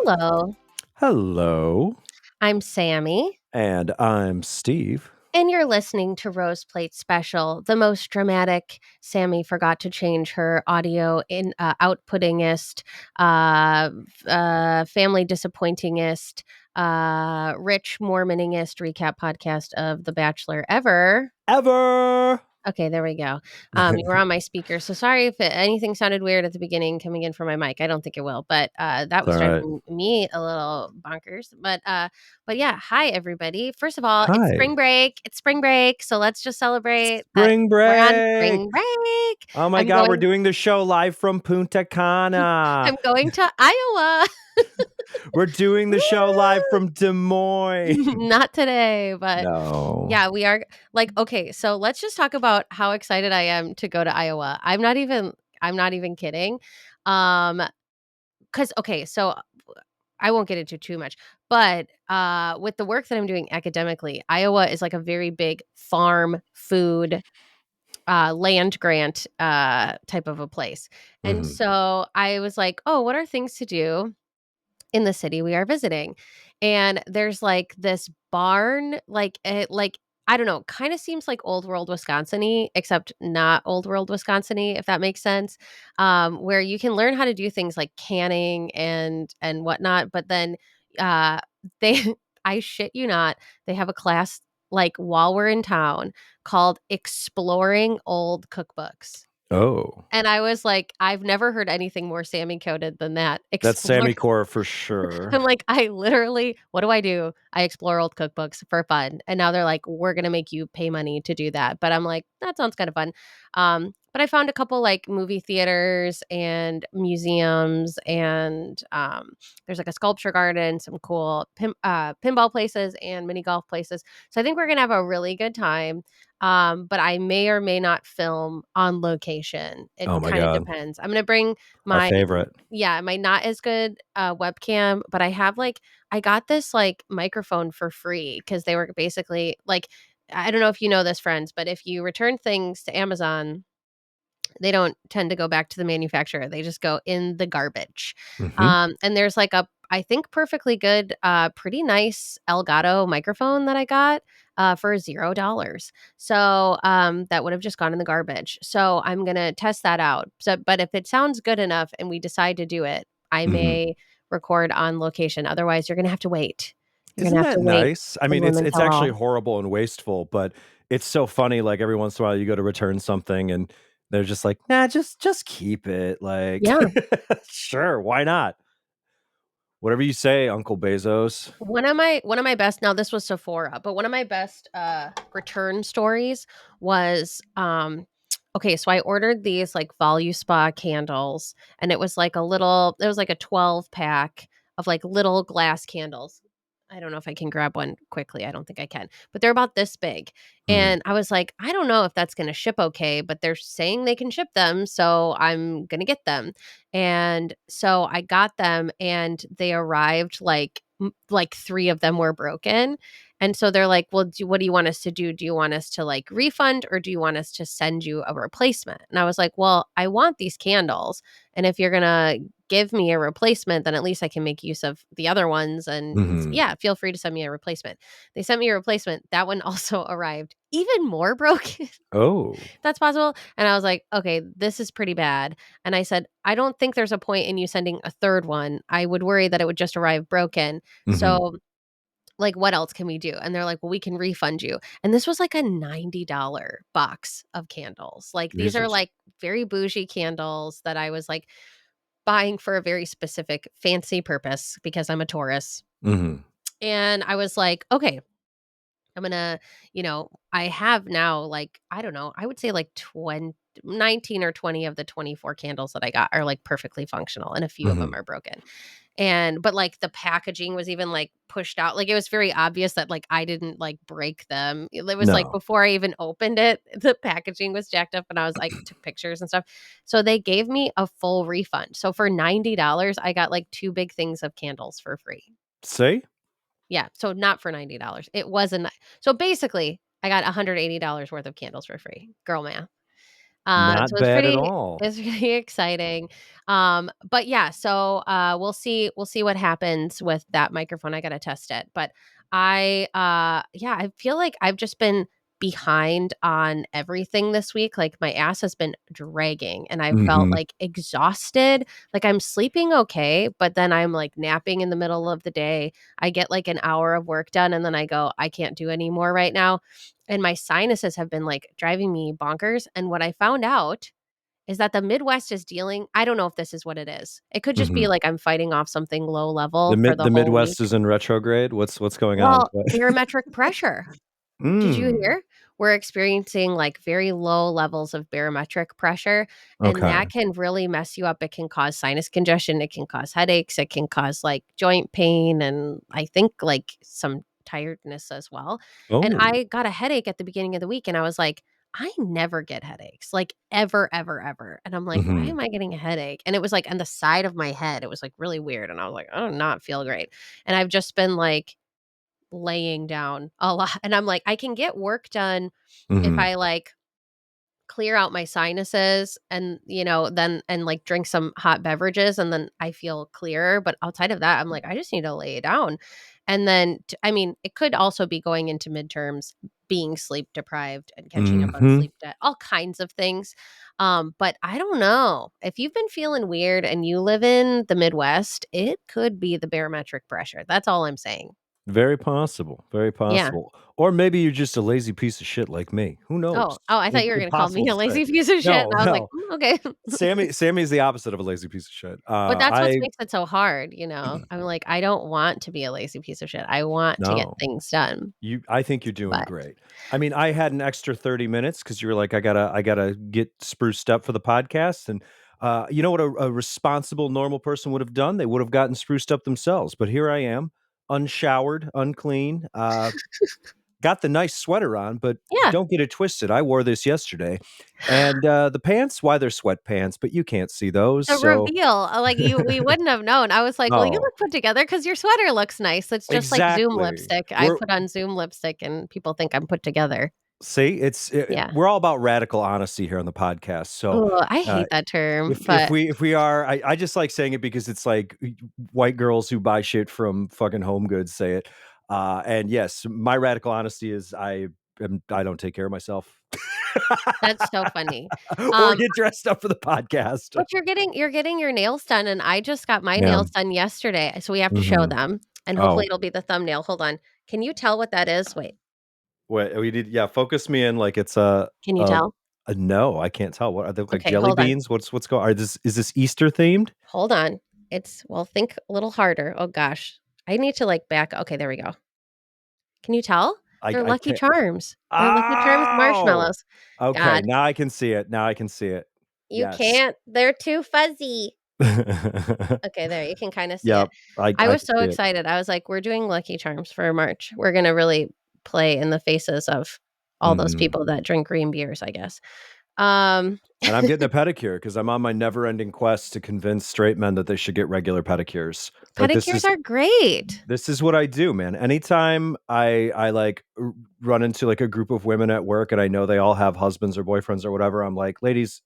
Hello, Hello, I'm Sammy, and I'm Steve. and you're listening to Rose Plate Special, the most dramatic. Sammy forgot to change her audio in outputtingest, family disappointingest, rich Mormoningest recap podcast of The Bachelor ever. Ever. Okay, there we go. You were on my speaker, so sorry if anything sounded weird at the beginning coming in from my mic. I don't think it will, but that It's was all right. driving me a little bonkers. But yeah, hi everybody. First of all, it's Hi. spring break. It's spring break, so let's just celebrate that Spring we're on break. spring break. Oh my I'm God, we're going. doing the show live from Punta Cana. I'm going to Iowa. We're doing the show live Woo! from Des Moines. Not today, but No. yeah, we are like okay, so let's just talk about how excited I am to go to Iowa. I'm not even kidding. Um cuz okay, so I won't get into too much, but with the work that I'm doing academically, Iowa is like a very big farm food land grant type of a place. And Mhm. so I was like, "Oh, what are things to do in the city we are visiting?" And there's like this barn, like I don't know, kind of seems like old world Wisconsin-y, except not old world Wisconsin-y, if that makes sense. Where you can learn how to do things like canning and whatnot, but then uh they I shit you not, they have a class like while we're in town called Exploring Old Cookbooks. Oh, And I was like, I've never heard anything more Sammy coded than that. that's Explore Sammy Cora for sure. I'm like, I literally what do I do? I explore old cookbooks for fun. And now they're like, we're gonna make you pay money to do that. But I'm like, that sounds kind of fun. But I found a couple like movie theaters and museums and there's like a sculpture garden, some cool pinball places and mini golf places. So I think we're gonna have a really good time. But I may or may not film on location. It Oh my kind of God, depends. I'm gonna bring our my favorite. yeah, my not as good, webcam, but I have, like I got this, like, microphone for free because they were basically like I don't know if you know this, friends, but if you return things to Amazon, they don't tend to go back to the manufacturer, they just go in the garbage. Hmm. And there's, like, a I think perfectly good, pretty nice Elgato microphone that I got, for $0. So, that would have just gone in the garbage. So, I'm gonna test that out. So but if it sounds good enough and we decide to do it, I Hmm. may record on location, otherwise you're gonna have to wait. You're gonna Isn't have that to wait nice? I for mean, the women it's tell actually all. horrible and wasteful, but it's so funny. Like every once in a while, you go to return something, and they're just like, "Nah, just keep it." Like, Yeah. sure, why not? Whatever you say, Uncle Bezos. One of my best now this was Sephora, but one of my best, return stories was, okay, so I ordered these, like, Voluspa candles, and it was like a 12 pack of, like, little glass candles. I don't know if I can grab one quickly, I don't think I can, but they're about this big, Mm, and I was like, "I don't know if that's gonna ship okay, but they're saying they can ship them, so I'm gonna get them." And so I got them and they arrived like 3 of them were broken. And so they're like, "Well, what do you want us to do? Do you want us to like refund or do you want us to send you a replacement?" And I was like, "Well, I want these candles. And if you're going to give me a replacement, then at least I can make use of the other ones and mhm. yeah, feel free to send me a replacement." They sent me a replacement. That one also arrived even more broken. Oh. That's possible. And I was like, okay, this is pretty bad. And I said, I don't think there's a point in you sending a third one. I would worry that it would just arrive broken. Mhm. So, like, what else can we do? And they're like, well, we can refund you. And this was like a $90 box of candles. Like, these are Jesus. like very bougie candles that I was like buying for a very specific fancy purpose because I'm a Taurus. Mhm. And I was like, okay, I'm gonna, I have now like, I don't know, I would say like 19 or 20 of the 24 candles that I got are like perfectly functional and a few of them Mhm. are broken. But like the packaging was even like pushed out. Like it was very obvious that like I didn't like break them. It was like No. before I even opened it, the packaging was jacked up and I was like took pictures and stuff. So they gave me a full refund. So for $90, I got like 2 big things of candles for free. See? Yeah, so not for $90. It wasn't so basically, I got $180 worth of candles for free. Girl math. Not So bad at all. it's pretty exciting. But yeah, so, we'll see what happens with that microphone. I gotta test it. But yeah, I feel like I've just been behind on everything this week. Like, my ass has been dragging, and I felt, Mhm, like, exhausted. Like, I'm sleeping okay, but then I'm, like, napping in the middle of the day. I get, like, an hour of work done, and then I go, "I can't do any more right now." And my sinuses have been, like, driving me bonkers, and what I found out is that the Midwest is dealing I don't know if this is what it is. It could just be mhm. like I'm fighting off something low level for the The whole Midwest week. is in retrograde? What's going on? Well, barometric pressure. Did you Mm, hear? We're experiencing, like, very low levels of barometric pressure, and okay. that can really mess you up. It can cause sinus congestion, it can cause headaches, it can cause, like, joint pain, and I think, like, some tiredness as well. And Oh, I got a headache at the beginning of the week, and I was like, "I never get headaches, like, ever, ever, ever." And I'm like, "Why mhm, am I getting a headache?" And it was, like, on the side of my head. It was, like, really weird, and I was like, "I do not feel great." And I've just been, like, laying down a lot, and I'm like, I can get work done if mhm. I, like, clear out my sinuses and, then and, like, drink some hot beverages, and then I feel clearer, but outside of that, I'm like, I just need to lay down. And then I mean, it could also be going into midterms, being sleep deprived and catching up on Mhm. sleep debt, all kinds of things. But I don't know. If you've been feeling weird and you live in the Midwest, it could be the barometric pressure. That's all I'm saying. Very possible, very Yeah. possible. Or maybe you're just a lazy piece of shit like me. Who knows? Oh, I thought you were gonna call Impossible me to a say. lazy piece of shit, No, and I was like, no. Okay." Sammy is the opposite of a lazy piece of shit. But that's what I makes it so hard, I'm like, I don't want to be a lazy piece of shit. I want to get no. things done, I think you're doing but great. I mean, I had an extra 30 minutes because you were like, I gotta get spruced up for the podcast. And you know what a responsible, normal person would have done? They would have gotten spruced up themselves. But here I am, unshowered, unclean, got the nice sweater on, but yeah, don't get it twisted. I wore this yesterday. And the pants, why they're sweatpants, but you can't see those. the So reveal, like, we wouldn't have known. I was like, "Well, you no, look put together because your sweater looks nice." It's just like Zoom exactly. lipstick. I We're put on Zoom lipstick and people think I'm put together. See, Yeah. we're all about radical honesty here on the podcast. So, Oh, I uh, hate that term, if but we are, I just like saying it because it's like white girls who buy shit from fucking Home Goods say it. And yes, my radical honesty is I don't take care of myself that's so funny. or Um get dressed up for the podcast. But you're getting your nails done, and I just got my Yeah. nails done yesterday, so we have to show Mhm. them, and hopefully Oh, it'll be the thumbnail. Hold on. Can you tell what that is? Wait, wait, we did. Yeah, focus me in like it's can you a, tell? a no. I can't tell. What they look like Okay, jelly hold on. beans. What's going? Are this is this Easter themed? Hold on. Think a little harder. Oh gosh. I need to, like, back okay, there we go. Can you tell? They're I Lucky can't. Charms. They're Lucky Charms Oh! marshmallows. Okay, God, now I can see it, now I can see it. you Yes. can't. They're too fuzzy. Okay, there, you can kinda see it. Yep, I I was can so see it. excited. I was like, "We're doing Lucky Charms for March. We're gonna really play in the faces of all those Mhm. people that drink green beers, I guess." Um, And I'm getting a pedicure because 'cause I'm on my never-ending quest to convince straight men that they should get regular pedicures. Like, pedicures are great. this is what I do, man. Anytime I, like, run into, like, a group of women at work and I know they all have husbands or boyfriends or whatever, I'm like, "Ladies,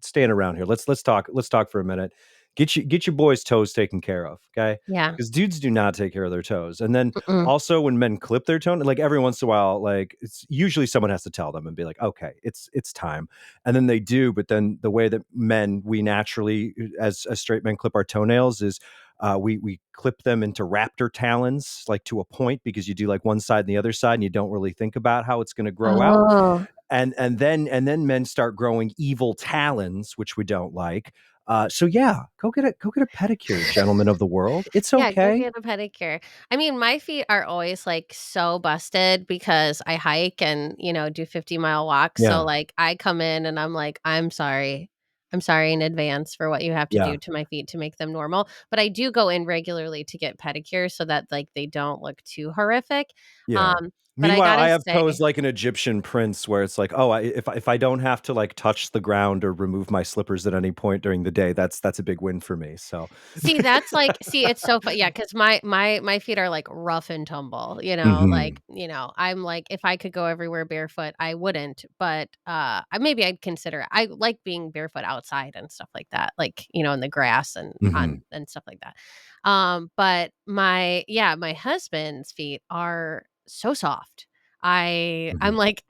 stand around here. Let's talk for a minute. Get your boys' toes taken care of, okay? Yeah. Because dudes do not take care of their toes. And then Mm-mm. also when men clip their toe, like every once in a while, like it's usually someone has to tell them and be like, okay, it's time. And then they do, but then the way that men we naturally as straight men clip our toenails is we clip them into raptor talons, like to a point, because you do like one side and the other side, and you don't really think about how it's going to grow out Oh. and then men start growing evil talons, which we don't like. So yeah, go get a pedicure, gentlemen of the world. It's Yeah, go okay. get a pedicure. I mean, my feet are always, like, so busted because I hike and, do 50-mile walks, so, Yeah, like, I come in and I'm like, "I'm sorry. I'm sorry in advance for what you have to yeah, do to my feet to make them normal," but I do go in regularly to get pedicures so that, like, they don't look too horrific. yeah. but I Meanwhile, I gotta have toes say like an Egyptian prince where it's like, oh, if I don't have to like touch the ground or remove my slippers at any point during the day, that's a big win for me. So, see, that's like see, it's so yeah, because my feet are, like, rough and tumble, hmm like, I'm like, if I could go everywhere barefoot, I wouldn't, but, maybe I'd consider it. I like being barefoot outside and stuff like that, like, in the grass and hmm on and stuff like that. But my husband's feet are so soft. hmm I'm like,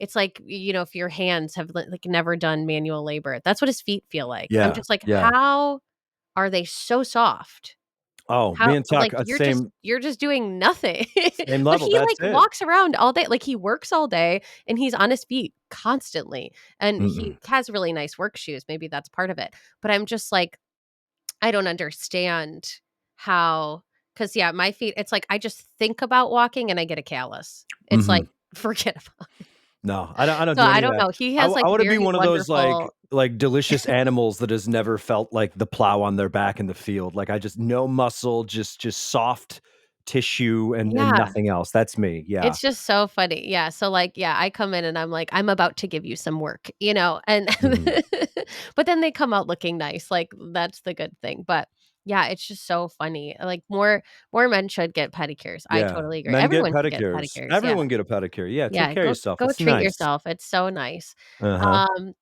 it's like, if your hands have, like, never done manual labor, that's what his feet feel like. I'm yeah, just like, yeah. "How are they so soft? Oh, me How and Tuck, like, you're just doing nothing." same But level. he, That's like, it. walks around all day, like, he works all day, and he's on his feet constantly, and he Mm-mm. has really nice work shoes, maybe that's part of it, but I'm just like, I don't understand how, because yeah, my feet, it's like I just think about walking and I get a callus. It's hmm like, forget about it. No, I don't So do I any of don't that. know. He has, I like, want to be very one of those wonderful. like delicious animals that has never felt like the plow on their back in the field. Like I just no muscle, just soft tissue and Yeah. nothing else. That's me. Yeah. It's just so funny. Yeah, so, like, yeah, I come in and I'm like, "I'm about to give you some work," and Mhm. but then they come out looking nice, like, that's the good thing, but, yeah, it's just so funny, like, more men should get pedicures, I Yeah. totally agree. Men get Everyone should get pedicures. pedicures, yeah, Everyone get a pedicure. Yeah, take yeah, care of go yourself. go It's treat nice. yourself, it's so nice. Uh-huh. Um,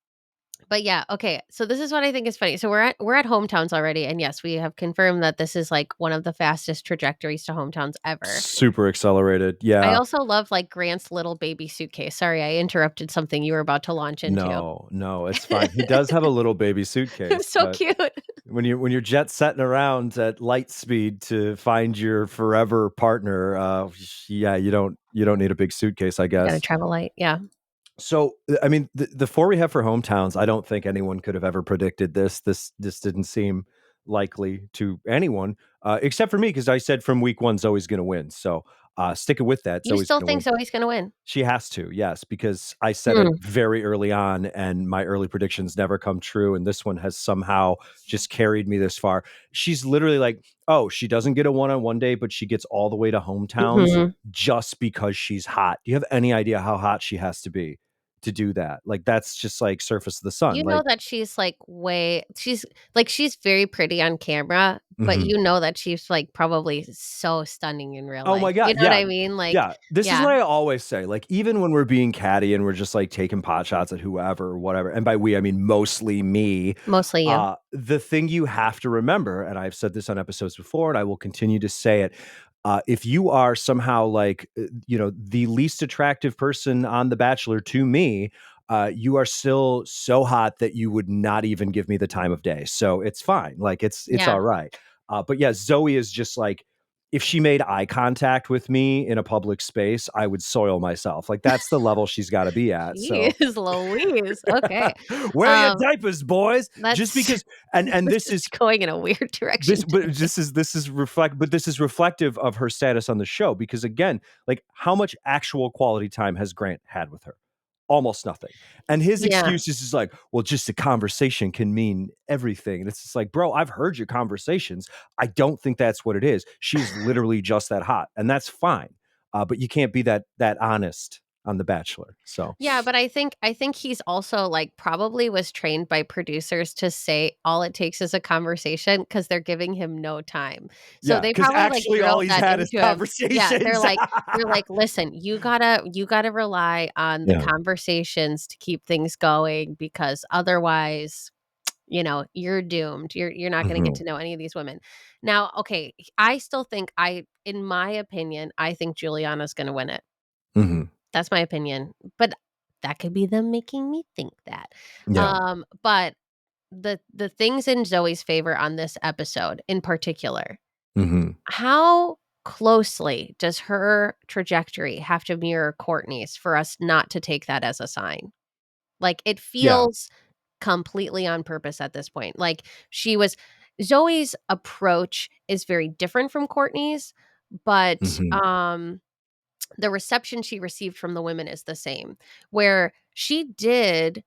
but yeah, okay, so this is what I think is funny. So we're at hometowns already, and yes, we have confirmed that this is, like, one of the fastest trajectories to hometowns ever. Super accelerated. I Yeah. also love, like, Grant's little baby suitcase. Sorry, I interrupted something you were about to launch into. No, no, it's fine. He does have a little baby It was suitcase, so but cute. when you're jet setting around at light speed to find your forever partner, yeah, you don't need a big suitcase, I You gotta guess. travel light, yeah. So, I mean, the 4 we have for hometowns, I don't think anyone could have ever predicted this. This didn't seem likely to anyone, except for me, because I said from week 1, Zoe's gonna win. So, sticking with that, You Zoe's still gonna think win. Zoe's gonna win? She has to, yes, because I said it Hmm, very early on, and my early predictions never come true, and this one has somehow just carried me this far. She's literally like, "Oh, she doesn't get a one-on-one day, but she gets all the way to hometowns mhm. just because she's hot." Do you have any idea how hot she has to be to do that? Like, that's just, like, surface of the sun, You know like that she's, like, she's very pretty on camera, but mhm. you know that she's, like, probably so stunning in real Oh my life. You god, know what yeah. I mean? Like, Yeah, this is yeah, what I always say, like, even when we're being catty and we're just, like, taking pot shots at whoever or whatever, and by we, I mean mostly me, mostly you. the thing you have to remember, and I've said this on episodes before, and I will continue to say it, if you are somehow, like, the least attractive person on The Bachelor to me, you are still so hot that you would not even give me the time of day, so it's fine, like, it's Yeah. alright. But yeah, Zoe is just, like, if she made eye contact with me in a public space, I would soil myself. Like that's the level she's got to be at. So Jeez Louise. Okay. wear your Um, diapers, boys. Just that's because and this this is is going in a weird direction this but today. this is reflective of her status on the show because again, like how much actual quality time has Grant had with her? Almost nothing. And his Yeah. excuse is just like, well, just a conversation can mean everything. And it's just like, bro, I've heard your conversations. I don't think that's what it is. She's literally just that hot, and that's fine. But you can't be that honest on The Bachelor. So Yeah, but I think he's also, like, probably was trained by producers to say all it takes is a conversation because 'cause they're giving him no time. So yeah, they because probably, like, actually all drilled he's that had is into him. Yeah, they're conversations. like they're like, "Listen, you gotta rely on the Yeah. conversations to keep things going because otherwise, you're doomed. You're not gonna get hmm to know any of these women." Now, okay, I still think in my opinion, I think Juliana's gonna win it. hmm That's my opinion, but that could be them making me think that. Yeah. But the things in Zoe's favor on this episode in particular, hmm how closely does her trajectory have to mirror Courtney's for us not to take that as a sign? Like, it Yeah. feels completely on purpose at this point. Like, Zoe's approach is very different from Courtney's, but, hmm the reception she received from the women is the same, where she did,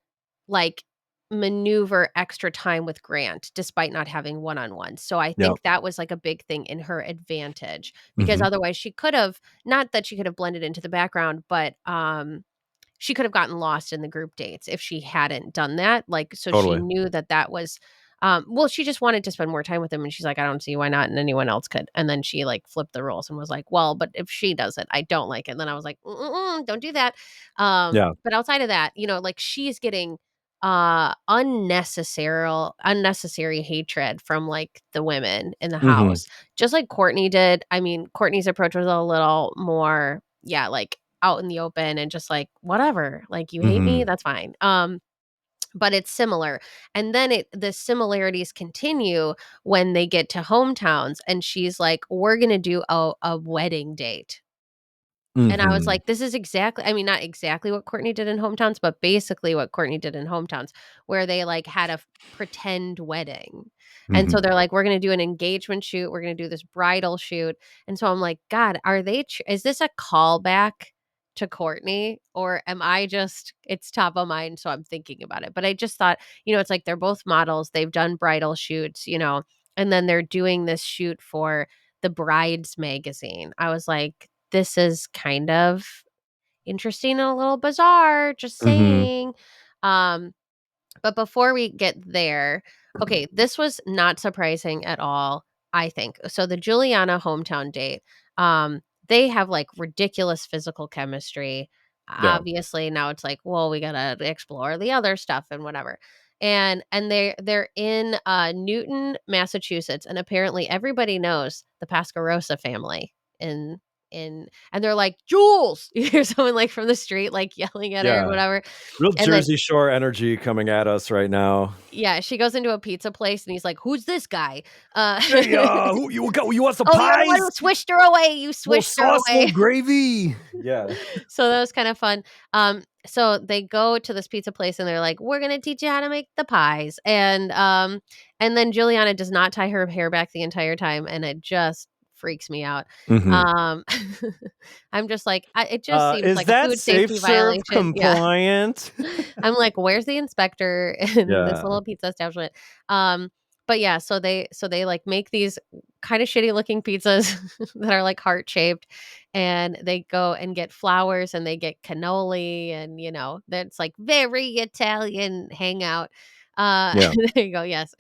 like, maneuver extra time with Grant despite not having one-on-one. So I Yep. think that was like a big thing in her advantage because Mhm. otherwise she could have not that she could have blended into the background, but she could have gotten lost in the group dates if she hadn't done that. Like, so she Totally. knew that that was, well, she just wanted to spend more time with him. And she's like, I don't see why not. And anyone else could. And then she like flipped the roles and was like, well, but if she does it, I don't like it. And then I was like, don't do that. Yeah. But outside of that, like she's getting unnecessary hatred from like the women in the Mhm. house, just like Courtney did. I mean, Courtney's approach was a little more, yeah, like out in the open and just like, whatever, like, you hate me, Mhm. that's fine. But it's similar. And then the similarities continue when they get to hometowns and she's like, we're gonna do a wedding date. And I was Mhm. like, this is exactly, I mean, not exactly what Courtney did in Hometowns, but basically what Courtney did in Hometowns, where they like had a pretend wedding. And so Mhm. they're like, we're going to do an engagement shoot. We're going to do this bridal shoot. And so I'm like, God, is this a callback to Courtney? Or am I just, it's top of mind. So I'm thinking about it. But I just thought, it's like they're both models. They've done bridal shoots, and then they're doing this shoot for the Brides magazine. I was like, this is kind of interesting and a little bizarre, just Mhm. saying. Um, but before we get there, okay, this was not surprising at all, I think. So the Juliana hometown date, they have like ridiculous physical chemistry. Yeah. Obviously, now it's like, well, we gotta explore the other stuff and whatever. And they're in Newton, Massachusetts, and apparently everybody knows the Pascarosa family in and they're like, Jules! You hear someone like from the street like yelling at her or Yeah. whatever. Real And then Jersey Shore energy coming at us right now. yeah, she goes into a pizza place and he's like, "Who's this guy?" "Hey, who you want some "Oh, you're the one pies? who swished her away. You Little swished her sauce, little away." gravy?" Yeah. So that was kind of fun. So they go to this pizza place and they're like, "We're gonna teach you how to make the pies." And then Juliana does not tie her hair back the entire time, and it just freaks me out. Mhm. Um, I'm just like, it just seems Is like a that food Safe safety Serve violation. Yeah. compliant? I'm like, "Where's the inspector in this Yeah. little pizza establishment?" Um, but yeah, so they like make these kind of shitty looking pizzas that are like heart shaped, and they go and get flowers and they get cannoli, and that's like very Italian hangout. Yeah. There you go. Yes,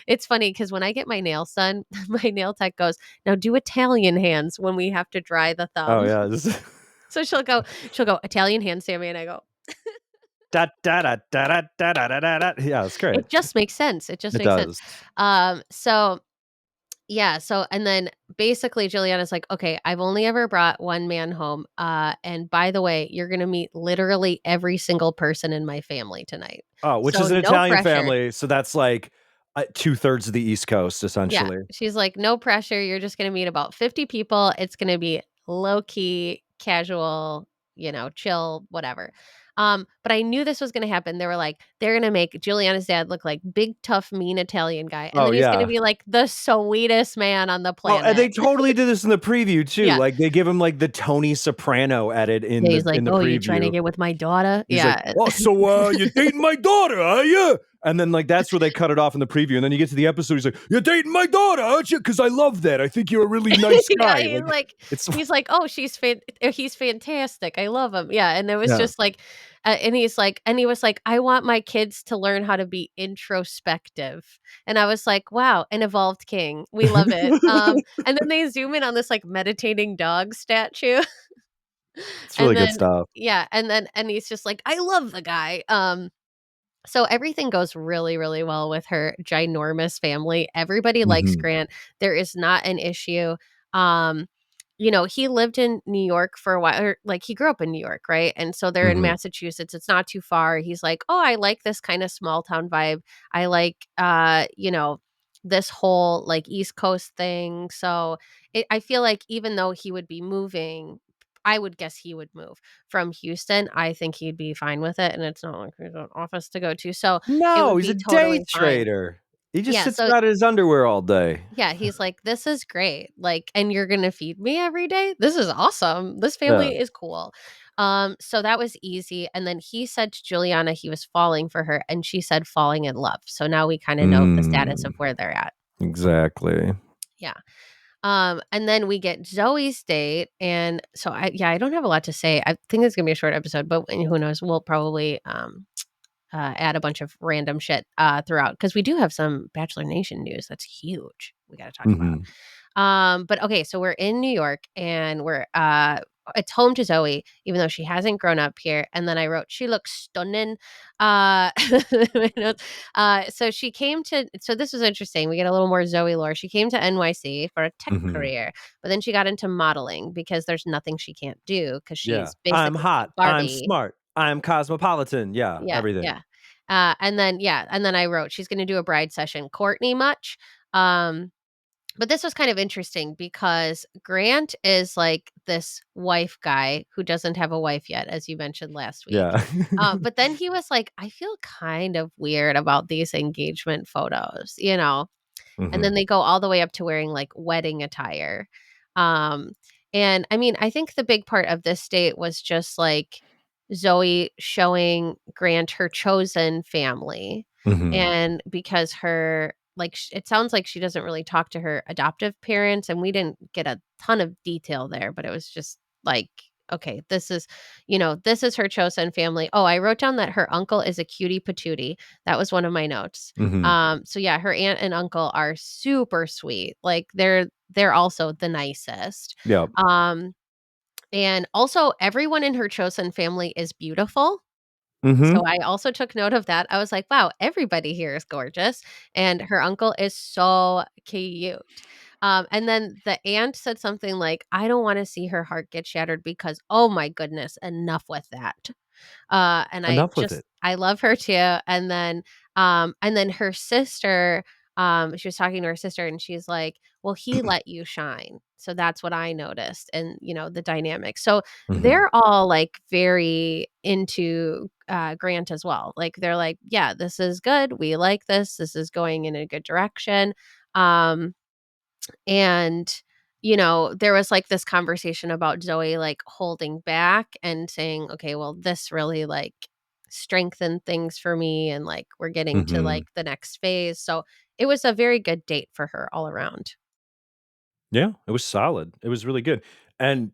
it's funny because when I get my nails done, my nail tech goes, "Now do Italian hands when we have to dry the Oh, thumb." yeah. So she'll go Italian hands, Sammy, and I go, Da da da da da da da da da da. Yeah, it's great. it just makes sense. It just It makes sense. does. So yeah, so and then basically Juliana's like, "Okay, I've only ever brought one man home. And by the way, you're gonna meet literally every single person in my family tonight. Oh, which So is an no Italian pressure." family, so that's like, 2/3 of the East Coast, Yeah. essentially. She's like, "No pressure. You're just gonna meet about 50 people. It's gonna be low key, casual, chill, whatever." But I knew this was gonna happen. They were like, they're gonna make Juliana's dad look like big, tough, mean Italian guy. And Oh, then he's gonna yeah. be like the sweetest man on the Oh, and they planet. totally did this in the preview too, Yeah. like, they give him, like, the Tony Soprano edit Yeah, he's like, in the "Oh, you trying to preview. get with my daughter?" He's like, Yeah. "Oh, so, you're dating my daughter, are you?" And then, like, that's where they cut it off in the preview, and then you get to the episode, he's like, "You're dating my daughter, aren't you? Because I love that. I think you're a really nice Yeah, guy." he's Like, like it's he's like, "Oh, he's fantastic. I love him." Yeah, and it was yeah. just like and he was like, "I want my kids to learn how to be introspective." And I was like, "Wow, an evolved king. We love it." And then they zoom in on this, like, meditating dog statue, It's really and good then stuff. yeah, and he's just like, "I love the guy." So everything goes really, really well with her ginormous family. Everybody likes Mhm. Grant. There is not an issue. Um, he lived in New York for a while, or like he grew up in New York, right? And so they're in Mhm. Massachusetts. It's not too far. He's like, "Oh, I like this kind of small town vibe. I like this whole like East Coast thing." So I feel like even though he would be moving, I would guess he would move from Houston. I think he'd be fine with it, and it's not like there's an office to go to, so it No, would he's a be day totally fine. trader. He just Yeah, sits so around in his underwear all day. yeah, he's like, "This is great, like, and you're gonna feed me every day? This is awesome. This Yeah. family is cool." So that was easy, and then he said to Juliana he was falling for her, and she said falling in love. So now we kinda know the status of Mm, where they're at. exactly. Yeah. And then we get Zoe's date, and so I don't have a lot to say. I think it's gonna be a short episode, but who knows? We'll probably, add a bunch of random shit, throughout because we do have some Bachelor Nation news that's huge we gotta talk about. Mhm. But okay, so we're in New York and it's home to Zoe, even though she hasn't grown up here. And then I wrote, she looks stunning. Uh, my notes. So she came to, so this was interesting. We get a little more Zoe lore. She came to NYC for a tech Mhm. career, but then she got into modeling because there's nothing she can't do because Yeah. she's I'm basically hot, I'm Barbie. smart, I'm cosmopolitan, yeah, Yeah, everything. yeah. And then I wrote, she's gonna do a bride session. Courtney much? Um, but this was kind of interesting because Grant is like this wife guy who doesn't have a wife yet, as you mentioned last week. Yeah. But then he was like, I feel kind of weird about these engagement photos, you know? And then Mhm. they go all the way up to wearing like wedding attire. Um, and I mean, I think the big part of this date was just like Zoe showing Grant her chosen family. Mhm. And because it sounds like she doesn't really talk to her adoptive parents, and we didn't get a ton of detail there, but it was just like, okay, this is her chosen family. Oh, I wrote down that her uncle is a cutie patootie. That was one of my notes. Mhm. So yeah, her aunt and uncle are super sweet. Like they're also the nicest. Yep. Um, and also everyone in her chosen family is beautiful. So Mhm. I also took note of that. I was like, wow, everybody here is gorgeous. And her uncle is so cute. And then the aunt said something like, I don't want to see her heart get shattered because, oh my goodness, enough with that. And Enough with it. I love her too. And then her sister, she was talking to her sister and she's like, well, he let you shine. So that's what I noticed and, the dynamic. So Mhm. they're all like very into Grant as well. Like they're like, yeah, this is good. We like this. This is going in a good direction. Um, and, there was like this conversation about Zoe like holding back and saying, okay, well, this really like strengthened things for me. And like we're getting to like Mhm. the next phase. So it was a very good date for her all around. Yeah, it was solid. It was really good. And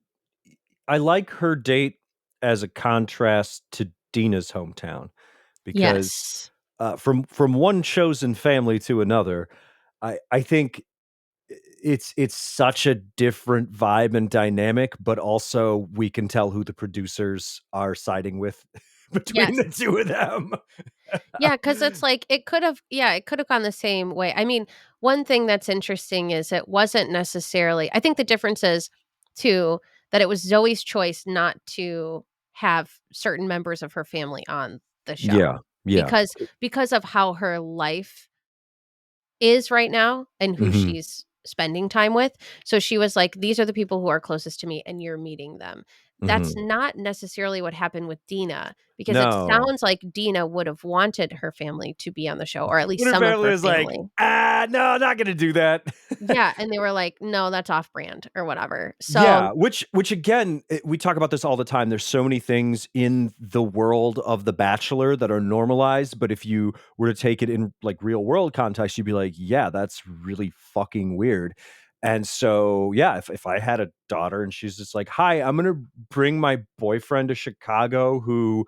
I like her date as a contrast to Dina's hometown because, Yes. from one chosen family to another, I think it's such a different vibe and dynamic, but also we can tell who the producers are siding with between Yes. the 2 of them. Yeah, because it's like it could have gone the same way. I mean, one thing that's interesting is it wasn't necessarily I think the difference is too that it was Zoe's choice not to have certain members of her family on the show Yeah, yeah. because of how her life is right now and who Mhm, she's spending time with. So she was like, "These are the people who are closest to me, and you're meeting them." That's mhm. not necessarily what happened with Dina, because it No. sounds like Dina would have wanted her family to be on the show, or at But least her some of family her was like, family. "Ah, no, not gonna do that." Yeah, and they were like, "No, that's off brand," or whatever. So Yeah, which again, we talk about this all the time. There's so many things in the world of The Bachelor that are normalized, but if you were to take it in like real world context, you'd be like, yeah, that's really fucking weird. And so, yeah, if I had a daughter and she's just like, "Hi, I'm gonna bring my boyfriend to Chicago, who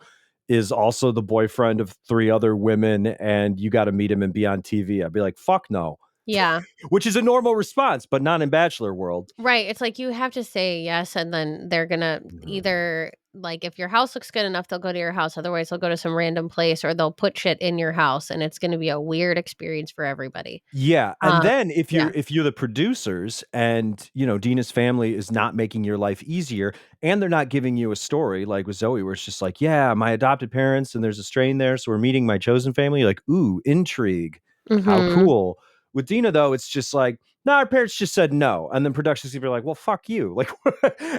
is also the boyfriend of 3 other women, and you got to meet him and be on TV," I'd be like, "Fuck no," yeah. which is a normal response, but not in Bachelor world. Right, it's like you have to say yes, and then they're gonna either like, if your house looks good enough, they'll go to your house, otherwise they'll go to some random place, or they'll put shit in your house, and it's gonna be a weird experience for everybody. Yeah, and Um, then if yeah. you're the producers and, Dina's family is not making your life easier and they're not giving you a story like with Zoe where it's just like, "Yeah, my adopted parents and there's a strain there, so we're meeting my chosen family," like, "Ooh, intrigue. How Mhm. cool." With Dina, though, it's just like, no, our parents just said no. And then production's gonna be like, well, fuck you. Like,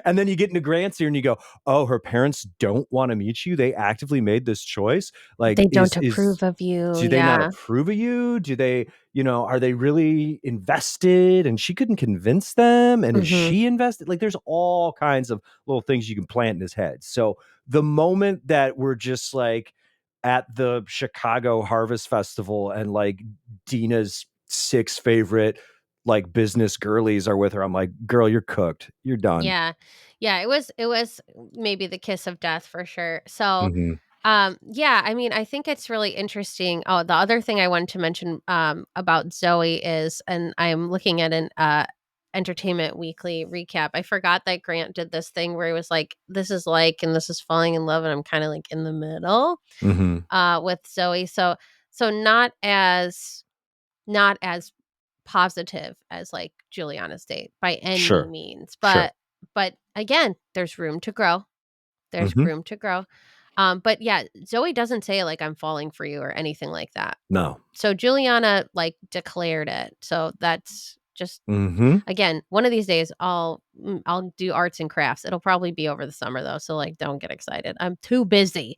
and then you get into Grant's here and you go, oh, her parents don't want to meet you. They actively made this choice. Like, They don't approve of you, do they not yeah. approve of you? Do they, are they really invested? And she couldn't convince them. And is Mhm. she invested? Like, there's all kinds of little things you can plant in his head. So the moment that we're just like at the Chicago Harvest Festival and like Dina's 6 favorite like business girlies are with her, I'm like, girl, you're cooked. You're done. Yeah. Yeah, it was maybe the kiss of death for sure. So, Mhm. yeah, I mean, I think it's really interesting. Oh, the other thing I wanted to mention, about Zoe is, and I'm looking at an, Entertainment Weekly recap. I forgot that Grant did this thing where he was like, "This is like, and this is falling in love," and I'm kinda, like, in the middle, Mhm. with Zoe. So not as positive as, like, Juliana's date by any Sure. means, Sure. but again, there's room to grow. There's Mhm. room to grow. But yeah, Zoe doesn't say, like, "I'm falling for you," or anything like that. No. So Juliana, like, declared it. So that's just Mhm. again, one of these days, I'll do arts and crafts. It'll probably be over the summer, though, so, like, don't get excited. I'm too busy.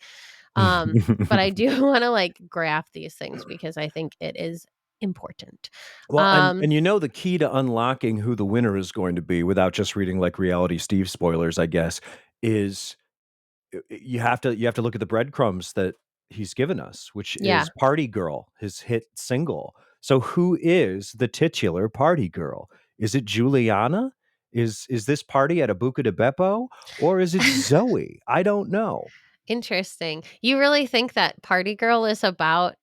But I do wanna, like, graph these things because I think it is important. Well, and Um, the key to unlocking who the winner is going to be without just reading like reality Steve spoilers, I guess, is you have to look at the breadcrumbs that he's given us, which yeah. is Party Girl, his hit single. So who is the titular party girl? Is it Juliana? Is this party at a Buca de Beppo? Or is it Zoe? I don't know. Interesting. You really think that Party Girl is about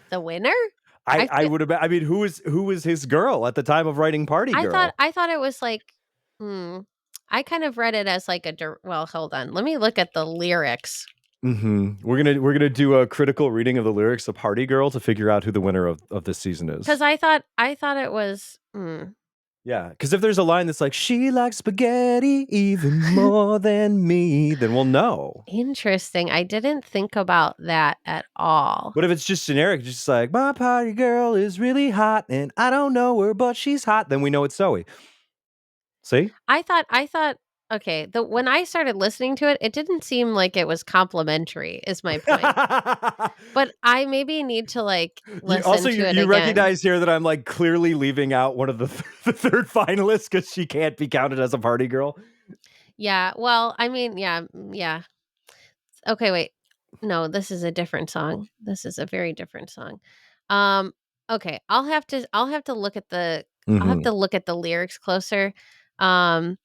the winner? I I I feel would have I mean, who is his girl at the time of writing Party I thought Girl? I thought it was like, hmm, I kind of read it as like well, hold on. Let me look at the lyrics We're gonna do a critical reading of the lyrics of Party Girl to figure out who the winner of this season because is. I thought it was Yeah, because if there's a line that's like, "She likes spaghetti even more than me," then we'll know. interesting. I didn't think about that at all. But if it's just generic, just like, "My party girl is really hot and I don't know her, but she's hot," then we know it's Zoe. See? I thought okay, the when I started listening to it, it didn't seem like it was complimentary is my point. But I maybe need to like You also listen to you it you again. recognize here that I'm, like, clearly leaving out one of the 3rd finalists because she can't be counted as a party girl. Yeah, well, I mean, yeah, yeah. Okay, wait. No, this is a different song. This is a very different song. Um, okay, I'll have to look at the I'll have Mhm. to look at the lyrics closer. Um,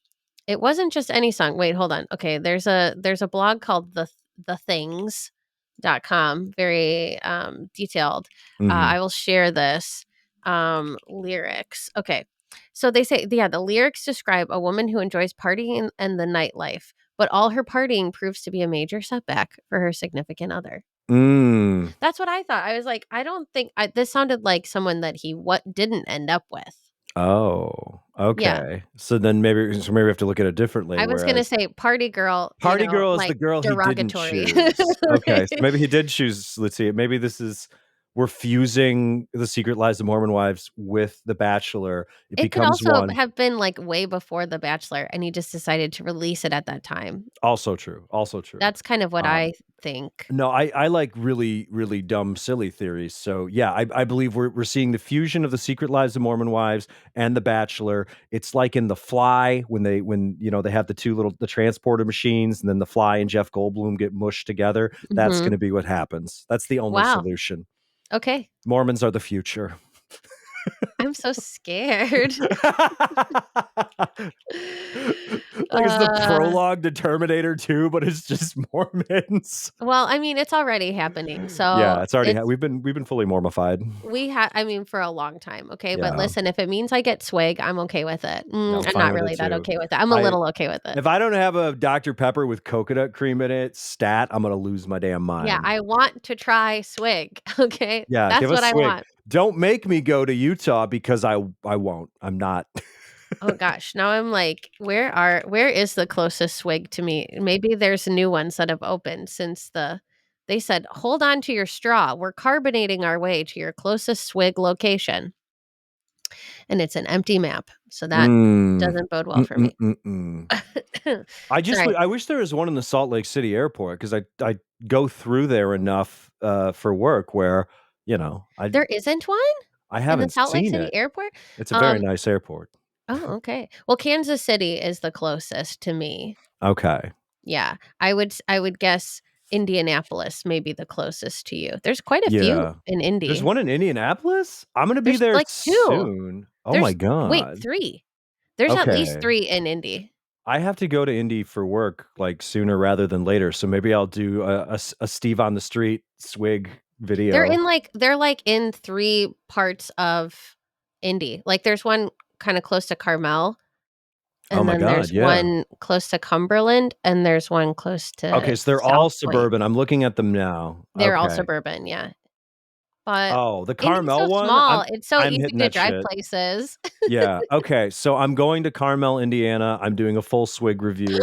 it wasn't just any song. Wait, hold on. Okay, there's a blog called the things.com, very detailed. Mhm. I will share this lyrics. Okay. So they say, yeah, the lyrics describe a woman who enjoys partying and the nightlife, but all her partying proves to be a major setback for her significant other. Mm. That's what I thought. I was like, I don't think this sounded like someone that he what didn't end up with. Oh, Yeah. okay. So maybe we have to look at it differently, I was gonna whereas say party girl, Party Girl is the like girl he didn't derogatory. choose. Okay, so maybe he did choose, let's see, maybe this is we're fusing The Secret Lives of Mormon Wives with The Bachelor. It It could becomes also one. have been like way before The Bachelor and he just decided to release it at that time. Also true, also true. That's kind of what Um, I think. no, I like really, really dumb, silly theories. So yeah, I believe we're seeing the fusion of The Secret Lives of Mormon Wives and The Bachelor. It's like in The Fly when they have the transporter machines, and then The Fly and Jeff Goldblum get mushed together. That's Mhm. gonna be what happens. That's the only Wow. solution. Okay. Mormons are the future. I'm so scared. Like it's the Uh, prologue to Terminator 2, but it's just Mormons. well, I mean, it's already happening. So Yeah, it's already it's we've been fully Mormified. I mean, for a long time. Okay. But Yeah. listen, if it means I get swig, I'm okay with it. Yeah, I'm I'm fine not with it really that too. okay with it. I'm a I little okay with it. If I don't have a Dr. Pepper with coconut cream in it, stat, I'm gonna lose my damn Yeah. mind. I want to try swig. Okay. Yeah, That's give what us I swig. want. Don't make me go to Utah because I won't. I'm not. Oh gosh, now I'm like, where is the closest swig to me? Maybe there's new ones that have opened since they said, "Hold on to your straw. We're carbonating our way to your closest swig location." and it's an empty map, so that Mm. doesn't bode well for me. Mm-mm-mm-mm. Sorry. I wish there was one in the Salt Lake City airport because I go through there enough for work where, There isn't one I in the haven't Salt Lake seen City it. airport? It's a very Um, nice airport. oh, okay. Well, Kansas City is the closest to me. Okay. Yeah, I would guess Indianapolis may be the closest to you. There's quite a few Yeah. in There's Indy. one in Indianapolis? I'm gonna be There's, there like, 2. soon. Oh my There's wait, god. 3. There's at least Okay. 3 in Indy. I have to go to Indy for work, like, sooner rather than later, so maybe I'll do a Steve on the street swig video. They're, like, in 3 parts of Indy. Like, there's one kinda close to Carmel, Oh and my then god, there's yeah. one close to Cumberland, and there's one close Okay, to so they're South all Point. suburban. I'm looking at them now. They're all Okay. suburban, yeah. But Oh, the Indy's Carmel so one? small, it's so I'm easy hitting to that drive shit. places. Yeah, okay, so I'm going to Carmel, Indiana. I'm doing a full swig review.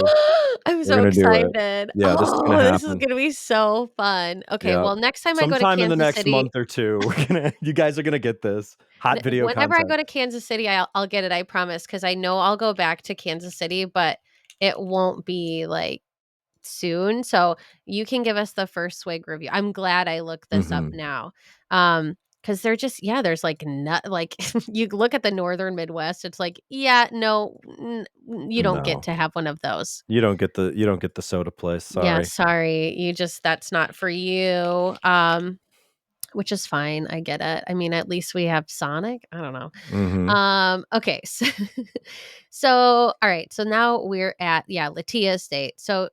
I'm We're so gonna do it. excited. Yeah, this is gonna Oh, this is happen. gonna be so fun. Okay, Yeah. well, next time I go to Sometime in the Kansas next City month or 2, you guys are gonna get this. Hot video whenever I go content. to Kansas City, I'll get it, I promise, because I know I'll go back to Kansas City, but it won't be, like, soon, so you can give us the first swig review. I'm glad I looked this up Mhm. now, because they're just yeah, there's, like, not like, you look at the Northern Midwest, it's like, yeah, no, you don't get No. to have one of those. You don't get the soda place, Yeah, sorry. sorry. You just that's not for you. Which is fine. I get it. I mean, at least we have Sonic. I don't know. Mhm. Okay. So, all right. So now we're at Latia State. So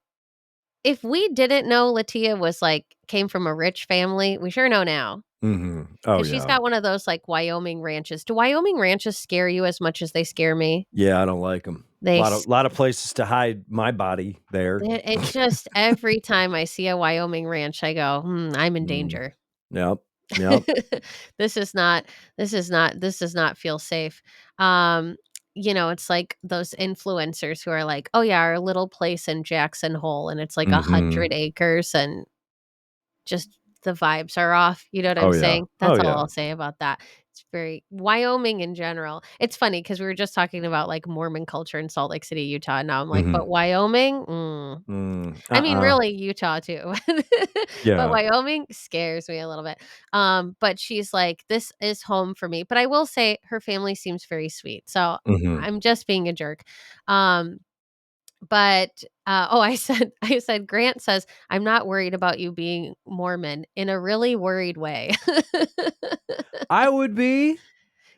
if we didn't know Latia was like came from a rich family, we sure know now. Mhm. Oh, Because she's yeah. got one of those like Wyoming ranches. Do Wyoming ranches scare you as much as they scare me? Yeah, I don't like them. They Lot of places to hide my body there. it just every time I see a Wyoming ranch, I go, I'm in Mm. danger. Yep. Yep. This is not this does not feel safe. Um, it's like those influencers who are like, "Oh yeah, our little place in Jackson Hole," and it's like Mhm. 100 acres and just the vibes are off, you know what I'm Oh, yeah. saying? Oh, That's all yeah. I'll say about that. It's very Wyoming in general. It's funny because we were just talking about, like, Mormon culture in Salt Lake City, Utah, and now I'm like, "But Mhm. Wyoming? Mm." Mm. I mean, Uh-uh. really Utah too. But Yeah. Wyoming scares me a little bit. But she's like, "This is home for me." But I will say her family seems very sweet. So Mhm. I'm just being a jerk. Um, but oh, I said Grant says, "I'm not worried about you being Mormon in a really worried way." I would be.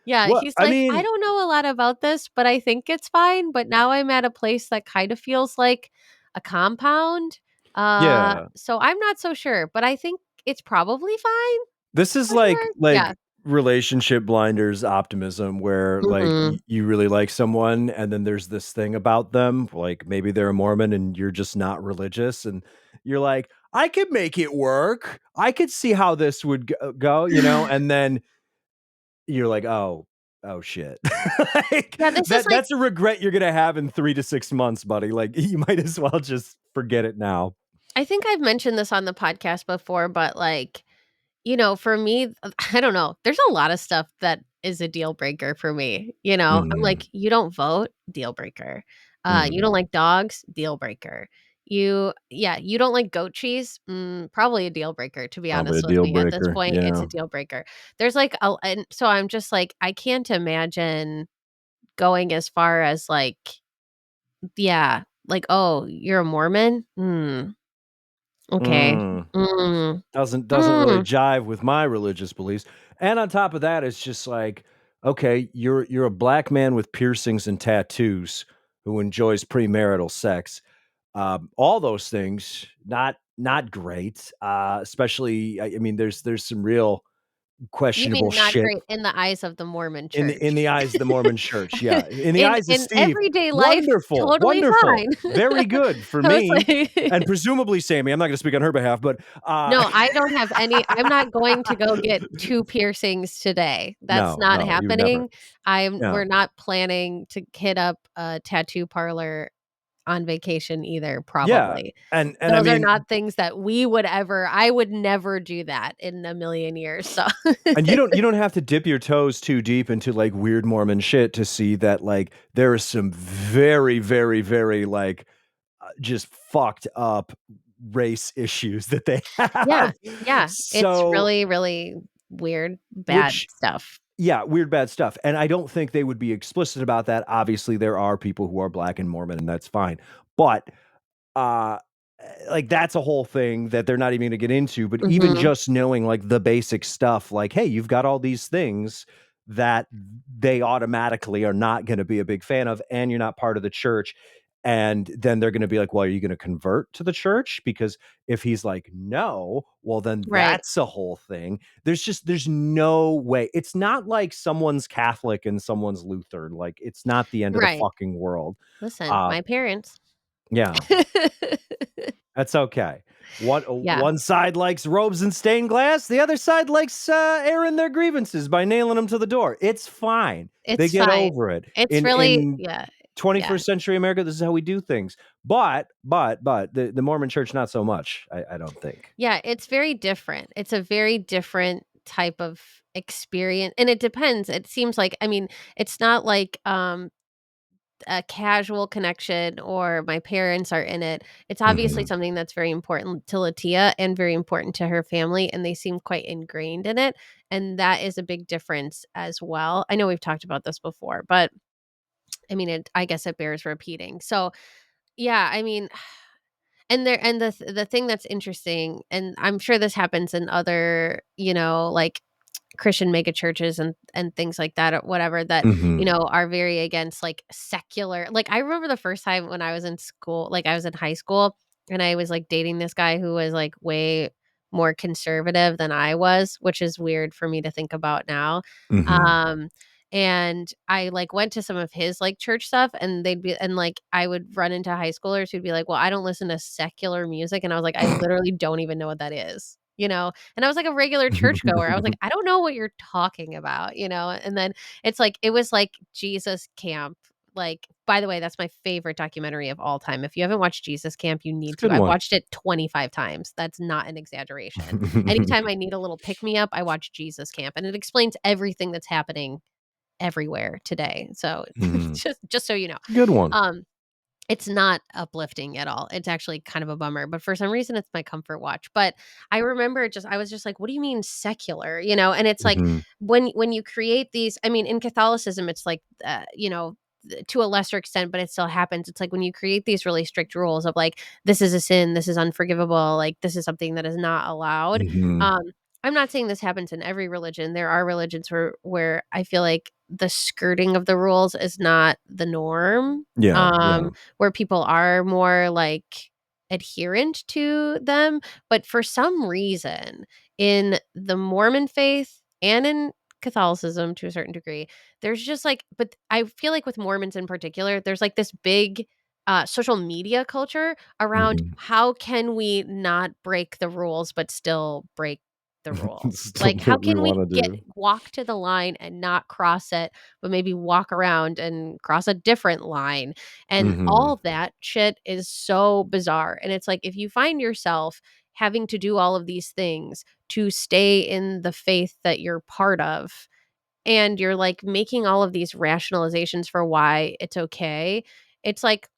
Yeah, What he's I like, "I mean, don't know a lot about this, but I think it's fine, but now I'm at a place that kind of feels like a compound, yeah. so I'm not so sure, but I think it's probably fine?" This is Question mark? Yeah. like relationship blinders optimism where, like, Mhm. you really like someone, and then there's this thing about them, like, maybe they're a Mormon and you're just not religious, and you're like, "I could make it work. I could see how this would go," and then you're like, "Oh, oh, shit." Like, Yeah, this is like that's a regret you're gonna have in 3 to 6 months, buddy, like, you might as well just forget it now. I think I've mentioned this on the podcast before, but, like, for me, I don't know. There's a lot of stuff that is a deal breaker for me, I'm Mhm. like, "You don't vote? Deal breaker. You don't Mhm. like dogs? Deal breaker. You don't like goat cheese? Probably a deal breaker, to be Probably a honest with deal me. At this breaker, point, it's yeah. a deal breaker. There's, like, a and so I'm just like, I can't imagine going as far as, like yeah, like, "Oh, you're a Mormon? Okay. Mm. Mm, Doesn't really mm." jive with my religious beliefs, and on top of that, it's just like, okay, you're a black man with piercings and tattoos who enjoys premarital sex. All those things, not great, especially, I mean, there's some real You questionable mean not shit great in the eyes of the Mormon in Church. the eyes of the Mormon Church, yeah. In the eyes of In Steve, everyday life, wonderful, totally wonderful, fine. very good for I was me, and like presumably Sammy. I'm not gonna speak on her behalf, but, No, I don't have any I'm not going to go get 2 piercings today. That's no, not no, you would never. happening. Yeah. We're not planning to hit up a tattoo parlor on vacation either, Yeah, probably. and I Those are mean, not things that I would never do that in a million years, so and you don't have to dip your toes too deep into like weird Mormon shit to see that like there is some very, very, very like just fucked up race issues that they Yeah, have. yeah, it's So, really, really weird, bad which stuff. yeah, weird bad stuff. And I don't think they would be explicit about that. Obviously, there are people who are black and Mormon, and that's fine. But uh like that's a whole thing that they're not even going to get into, but even Mhm. just knowing like the basic stuff, like hey, you've got all these things that they automatically are not going to be a big fan of, and you're not part of the church. And then they're going to be like, well, are you going to convert to the church? Because if he's like no, well then Right, that's a whole thing. There's no way. It's not like someone's Catholic and someone's Lutheran. Like it's not the end of the right. fucking world. Listen, uh my parents. yeah, that's okay. Yeah, One side likes robes and stained glass, the other side likes, airing their grievances by nailing them to the door. It's fine. They it's get fine. over it. It's really In yeah, yeah. 21st century America, this is how we do things. But the Mormon Church, not so much, I don't think. Yeah, it's very different. It's a very different type of experience, and it depends. It seems like I mean, it's not like, a casual connection or my parents are in it. It's obviously Mhm. something that's very important to Latia and very important to her family, and they seem quite ingrained in it, and that is a big difference as well. I know we've talked about this before, but I mean, I guess it bears repeating. So, yeah, I mean, and the thing that's interesting, and I'm sure this happens in other, like Christian mega churches and things like that or whatever that, Mhm. are very against, like, secular like, I remember the first time when I was in school like, I was in high school, and I was, like, dating this guy who was, like, way more conservative than I was, which is weird for me to think about now. Mhm. Um, and I, like, went to some of his, like, church stuff, and like, I would run into high schoolers who'd be like, "Well, I don't listen to secular music," and I was like, "I literally don't even know what that is," you know? And I was like a regular churchgoer. I was like, "I don't know what you're talking about," you know? And then it's like it was like Jesus Camp. Like, by the way, that's my favorite documentary of all time. If you haven't watched Jesus Camp, you It's need a to. good I've one. watched it 25 times. That's not an exaggeration. Anytime I need a little pick me up, I watch Jesus Camp, and it explains everything that's happening everywhere today. So Mhm. just so you know. It's a good one. Um it's not uplifting at all. It's actually kind of a bummer, but for some reason it's my comfort watch. But I remember I was just like, "What do you mean secular?" You know? And it's like Mhm. when you create these I mean, in Catholicism it's like, to a lesser extent, but it still happens. It's like when you create these really strict rules of like, this is a sin, this is unforgivable, like this is something that is not allowed. Mhm. Um, I'm not saying this happens in every religion. There are religions where I feel like the skirting of the rules is not the norm. Yeah, yeah. Where people are more, like, adherent to them, but for some reason, in the Mormon faith and in Catholicism to a certain degree, there's just, like but I feel like with Mormons in particular, there's, like, this big, social media culture around Mhm. how can we not break the rules but still break the rules? Still Like, do how what we can we wanna get do. walk to the line and not cross it, but maybe walk around and cross a different line? And all Mhm. of that shit is so bizarre, and it's like, if you find yourself having to do all of these things to stay in the faith that you're part of, and you're, like, making all of these rationalizations for why it's okay, it's like,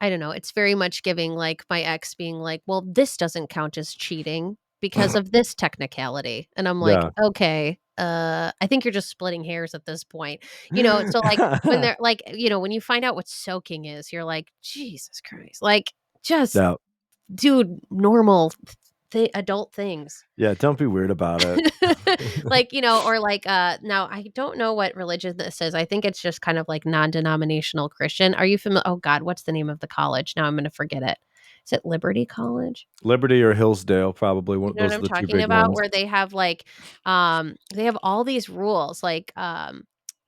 I don't know, it's very much giving, like, my ex being like, "Well, this doesn't count as cheating because of this technicality," and I'm like, Yeah. "Okay, I think you're just splitting hairs at this point." You know, so, like, when they're like, when you find out what soaking is, you're like, "Jesus Christ." Like, just Yeah. do normal adult things. Yeah, don't be weird about it. Like, or like, now I don't know what religion this is. I think it's just kind of like non-denominational Christian. Are you familiar? Oh God, what's the name of the college? Now I'm gonna forget it. Is it Liberty College? Liberty or Hillsdale, probably You one know what those are I'm the 2 talking big about? ones. Where they have like, they have all these rules, like,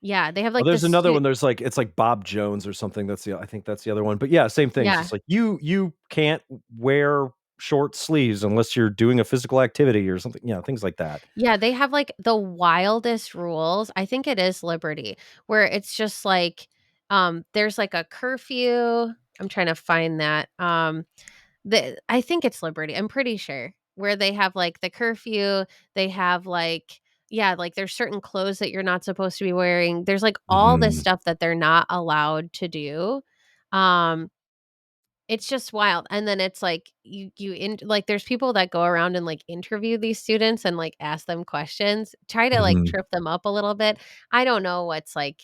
yeah, they have Oh, like there's this another one, there's, like it's like Bob Jones or something, I think that's the other one, but yeah, same thing, it's yeah. just like, you can't wear short sleeves unless you're doing a physical activity or something, things like that. Yeah, they have, like, the wildest rules. I think it is Liberty, where it's just like, there's, like, a curfew I'm trying to find that. I think it's Liberty. I'm pretty sure where they have like the curfew. They have like yeah, like there's certain clothes that you're not supposed to be wearing. There's like all this Mhm. stuff that they're not allowed to do. Um, it's just wild, and then it's like like, there's people that go around and, like, interview these students and, like, ask them questions, try to, like, Mhm. trip them up a little bit. I don't know what's, like,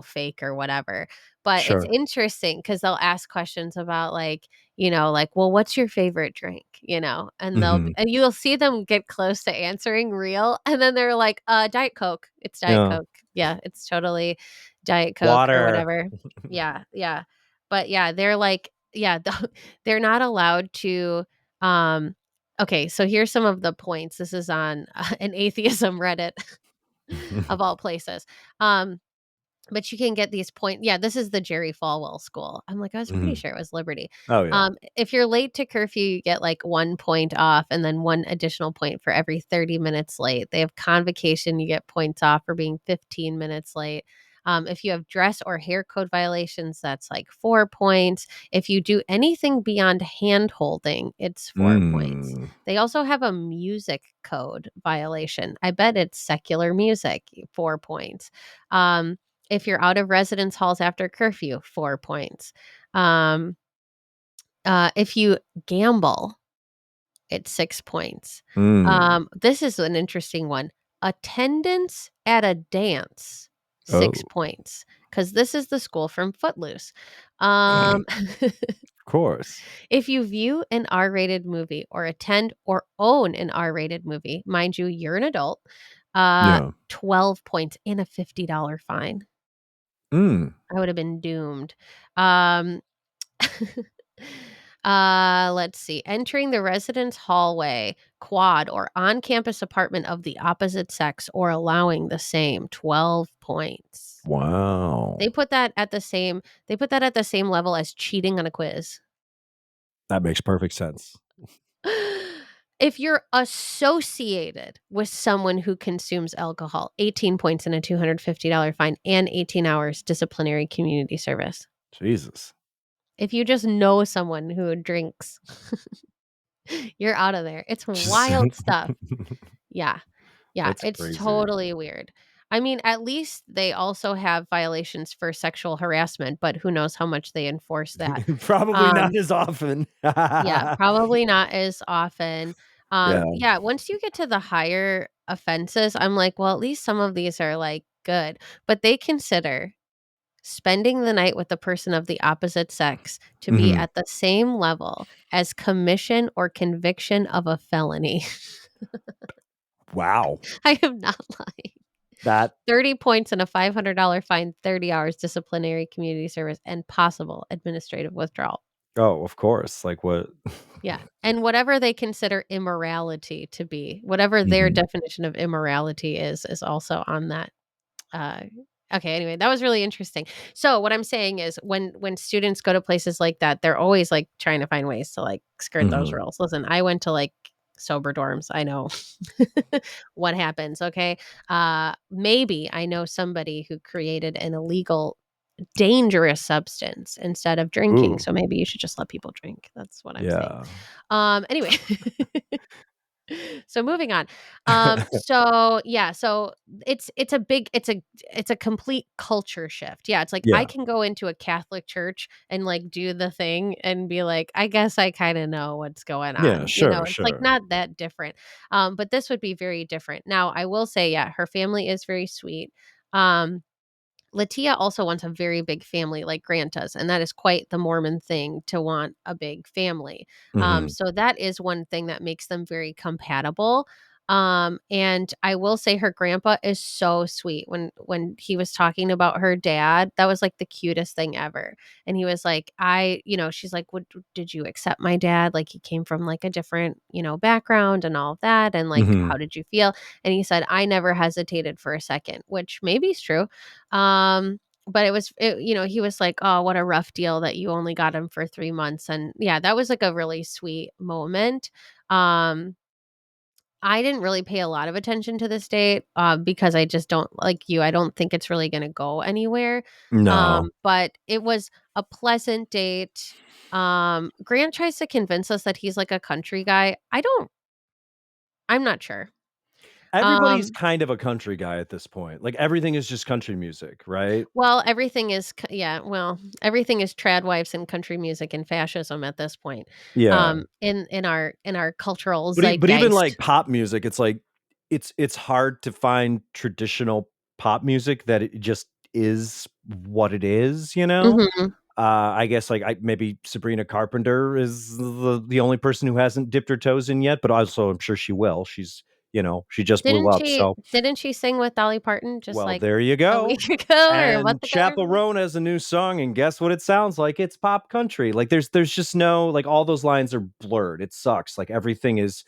fake or whatever, but it's Sure. interesting because 'cause they'll ask questions about, like, like, "Well, what's your favorite drink?" And Mhm. you'll see them get close to answering real, and then they're like, Diet Coke." It's Diet Yeah. Coke. Yeah, it's totally Diet Coke or Water. whatever. Yeah, yeah. But, yeah, they're like yeah, they're not allowed to, um okay, so here's some of the points. This is on, an atheism Reddit of all places. Um but you can get these yeah, this is the Jerry Falwell School. I'm like, I was pretty Mhm. sure it was Liberty. Oh, yeah. If you're late to curfew, you get like 1 point off and then 1 additional point for every 30 minutes late. They have convocation, you get points off for being 15 minutes late. If you have dress or hair code violations, that's like 4 points. If you do anything beyond hand holding, it's 4 points. Mm. They also have a music code violation. I bet it's secular music, 4 points. Um, if you're out of residence halls after curfew, 4 points. Um, if you gamble, it's 6 points. Mm. This is an interesting one. Attendance at a dance, 6 Oh. points, because this is the school from Footloose. Of Um, course. if you view an R-rated movie or attend or own an R-rated movie, mind you, you're an adult, Yeah. 12 points and a $50 fine. Mm. I would have been doomed. Um, let's see. Entering the residence hallway, quad, or on-campus apartment of the opposite sex or allowing the same, 12 points. Wow. They put that at the same level as cheating on a quiz. That makes perfect sense. If you're associated with someone who consumes alcohol, 18 points and a $250 fine and 18 hours disciplinary community service. Jesus. If you just know someone who drinks, you're out of there. It's Just wild stuff. Yeah. Yeah, That's it's crazy. totally weird. I mean, at least they also have violations for sexual harassment, but who knows how much they enforce that. Probably Um, not as often. yeah, probably not as often. Yeah. Yeah, once you get to the higher offenses, I'm like, well, at least some of these are like good, but they consider spending the night with the person of the opposite sex to be Mhm. at the same level as commission or conviction of a felony. Wow. I am not lying. That 30 points and a $500 fine, 30 hours disciplinary community service, and possible administrative withdrawal. Oh, of course. Like, what? Yeah, and whatever they consider immorality to be, whatever their Mhm. definition of immorality is also on that. Uh, okay, anyway, that was really interesting. So what I'm saying is when students go to places like that, they're always, like, trying to find ways to, like, skirt those Mhm. rules. Listen, I went to, like, sober dorms. I know what happens, okay? Maybe I know somebody who created an illegal, dangerous substance instead of drinking, Ooh. so maybe you should just let people drink. That's what I'm saying. Yeah. Anyway, so moving on. So yeah, so it's a complete culture shift. Yeah, it's like I Yeah. can go into a Catholic church and like do the thing and be like, I guess I kind of know what's going Yeah, on. sure, It's like sure. not that different. But this would be very different. Now, I will say, yeah, her family is very sweet. Um, Latia also wants a very big family like Grant does, and that is quite the Mormon thing to want a big family. Mhm. So that is one thing that makes them very compatible. And I will say her grandpa is so sweet. When he was talking about her dad, that was like the cutest thing ever. And he was like, she's like, did you accept my dad? Like he came from like a different, background and all of that. And like, how Mhm. did you feel? And he said, I never hesitated for a second, which maybe is true. But he was like, "Oh, what a rough deal that you only got him for 3 months." And yeah, that was like a really sweet moment. Um, I didn't really pay a lot of attention to this date, because I just don't like you, I don't think it's really gonna go anywhere, No. but it was a pleasant date. Grant tries to convince us that he's, like, a country guy. I'm not sure. Everybody's Um, kind of a country guy at this point. Like, everything is just country music, right? well, everything is c yeah, well, everything is trad wives and country music and fascism at this point, Yeah. in our cultural But even, like, zeitgeist. pop music, it's like it's hard to find traditional pop music that it just is what it is, you know? Mhm. I guess, like, I maybe Sabrina Carpenter is the only person who hasn't dipped her toes in yet, but also I'm sure she will. She's, she just blew Didn't up, she so didn't she sing with Dolly Parton just, well, like, there you a go. week ago or a month And ago or something? Chaperone has a new song, and guess what it sounds like? It's pop country. Like, there's just no like, all those lines are blurred. It sucks. Like, everything is,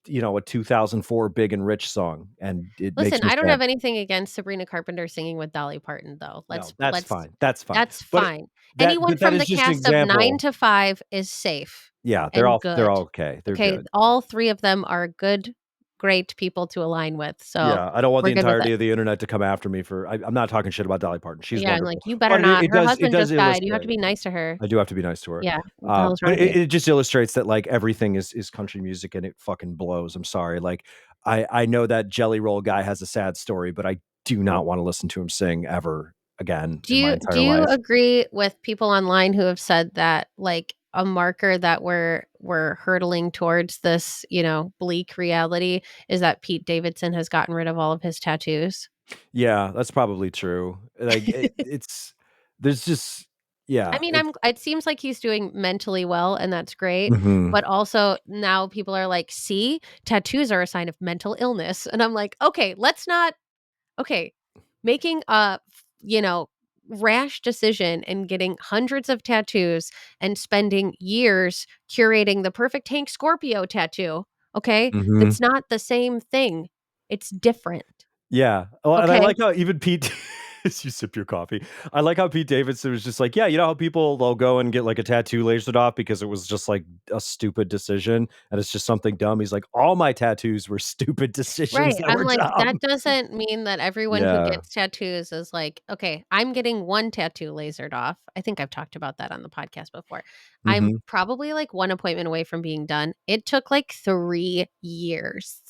a 2004 Big and Rich song, and it makes Listen, me I don't sad. have anything against Sabrina Carpenter singing with Dolly Parton, though. No, that's Let's fine. That's fine. that's But fine. Anyone that from the is just an cast of 9 example. to 5 is safe Yeah, and they're good. all okay. They're Okay? good. All 3 of them are good, great people to align with, so Yeah, I don't want we're the good with it. entirety of the internet to come after me for I'm not talking shit about Dolly Parton. She's Yeah, I'm like, wonderful. "You better But not. Her it husband does just died. You have to illustrate. be nice to her." I do have to be nice to her. Yeah. What the hell is wrong But with you? it just illustrates that, like, everything is country music and it fucking blows. I'm sorry. Like, I know that Jelly Roll guy has a sad story, but I do not wanna listen to him sing ever again in my Do entire you life. agree with people online who have said that, like, a marker that we're hurtling towards this, bleak reality is that Pete Davidson has gotten rid of all of his tattoos? Yeah, that's probably true. Like, it's there's just I yeah, mean, it's it seems like he's doing mentally well, and that's great, mhm. but also now people are like, "See? Tattoos are a sign of mental illness." And I'm like, "Okay, let's not." Okay, making a, rash decision and getting hundreds of tattoos and spending years curating the perfect Hank Scorpio tattoo, okay? Mhm. That's not the same thing. It's different, Yeah. Well, and I okay? like how even Pete as you sip your coffee, I like how Pete Davidson was just like, "Yeah, you know how people they'll go and get, like, a tattoo lasered off because it was just, like, a stupid decision, and it's just something dumb." He's like, "All my tattoos were stupid decisions Right, that I'm were like, dumb." that doesn't mean that everyone who Yeah. gets tattoos is like, "Okay, I'm getting 1 tattoo lasered off." I think I've talked about that on the podcast before. I'm Mhm. probably, like, 1 appointment away from being done. It took, like, 3 years,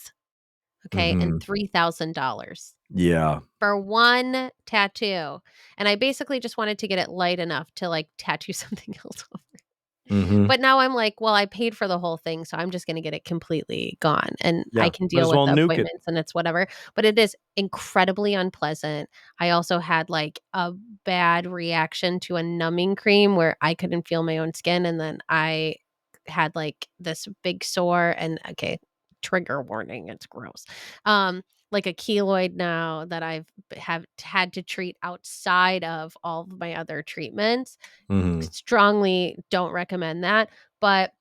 okay, and Mhm. $3,000 Yeah. for 1 tattoo, and I basically just wanted to get it light enough to, like, tattoo something else over. Mhm. But now I'm like, "Well, I paid for the whole thing, so I'm just gonna get it completely gone, and I Yeah. can Might deal as with well the nuke it. appointments, and it's whatever." But it is incredibly unpleasant. I also had, like, a bad reaction to a numbing cream where I couldn't feel my own skin, and then I had, like, this big sore and okay, trigger warning, it's gross. Like a keloid now that have had to treat outside of all of my other treatments. Mhm. Strongly don't recommend that, but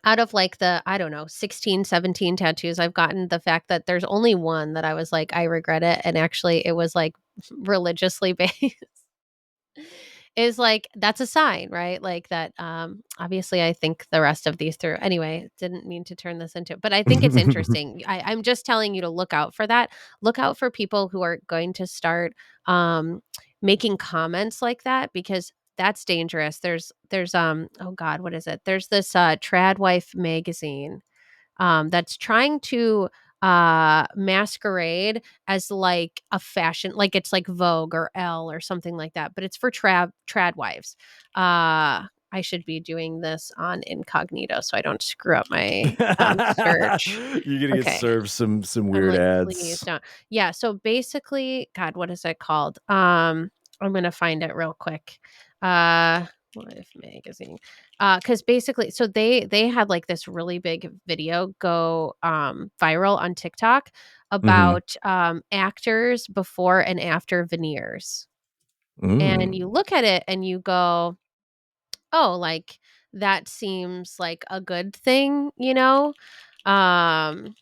out of, like, the, I don't know, 16, 17 tattoos I've gotten, the fact that there's only one that I was like, "I regret it," and actually it was, like, religiously based is, like, that's a sign, right? Like, that, obviously, I think the rest of these through. Anyway, didn't mean to turn this into, but I think it's interesting. I'm just telling you to look out for that. Look out for people who are going to start, making comments like that because that's dangerous. Oh god, what is it? There's this, Trad Wife magazine that's trying to masquerade as like a fashion, like it's like Vogue or Elle or something like that, but it's for trad wives. I should be doing this on incognito so I don't screw up my search. You're gonna get Okay. served some I'm weird like, please ads. don't. Yeah, so basically, God, what is it called? I'm gonna find it real quick. Life magazine. Because basically, so they had like this really big video go viral on TikTok Mhm. about actors before and after veneers. And Mm. you look at it and you go, oh, like that seems like a good thing, you know? Um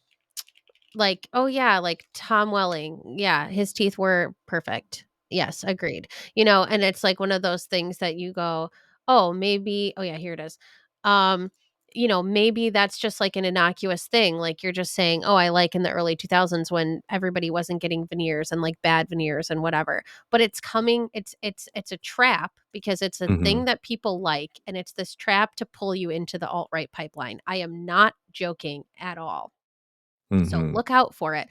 like, oh, yeah, like Tom Welling. Yeah, his teeth were perfect. Yes, agreed. And it's like one of those things that you go, "Oh, maybe." Oh, yeah, here it is. Um, maybe that's just like an innocuous thing. Like you're just saying, oh, I like in the early 2000s when everybody wasn't getting veneers and like bad veneers and whatever. But it's coming, it's a trap because it's a Mhm. thing that people like. And it's this trap to pull you into the alt-right pipeline. I am not joking at all. So Mhm. look out for it.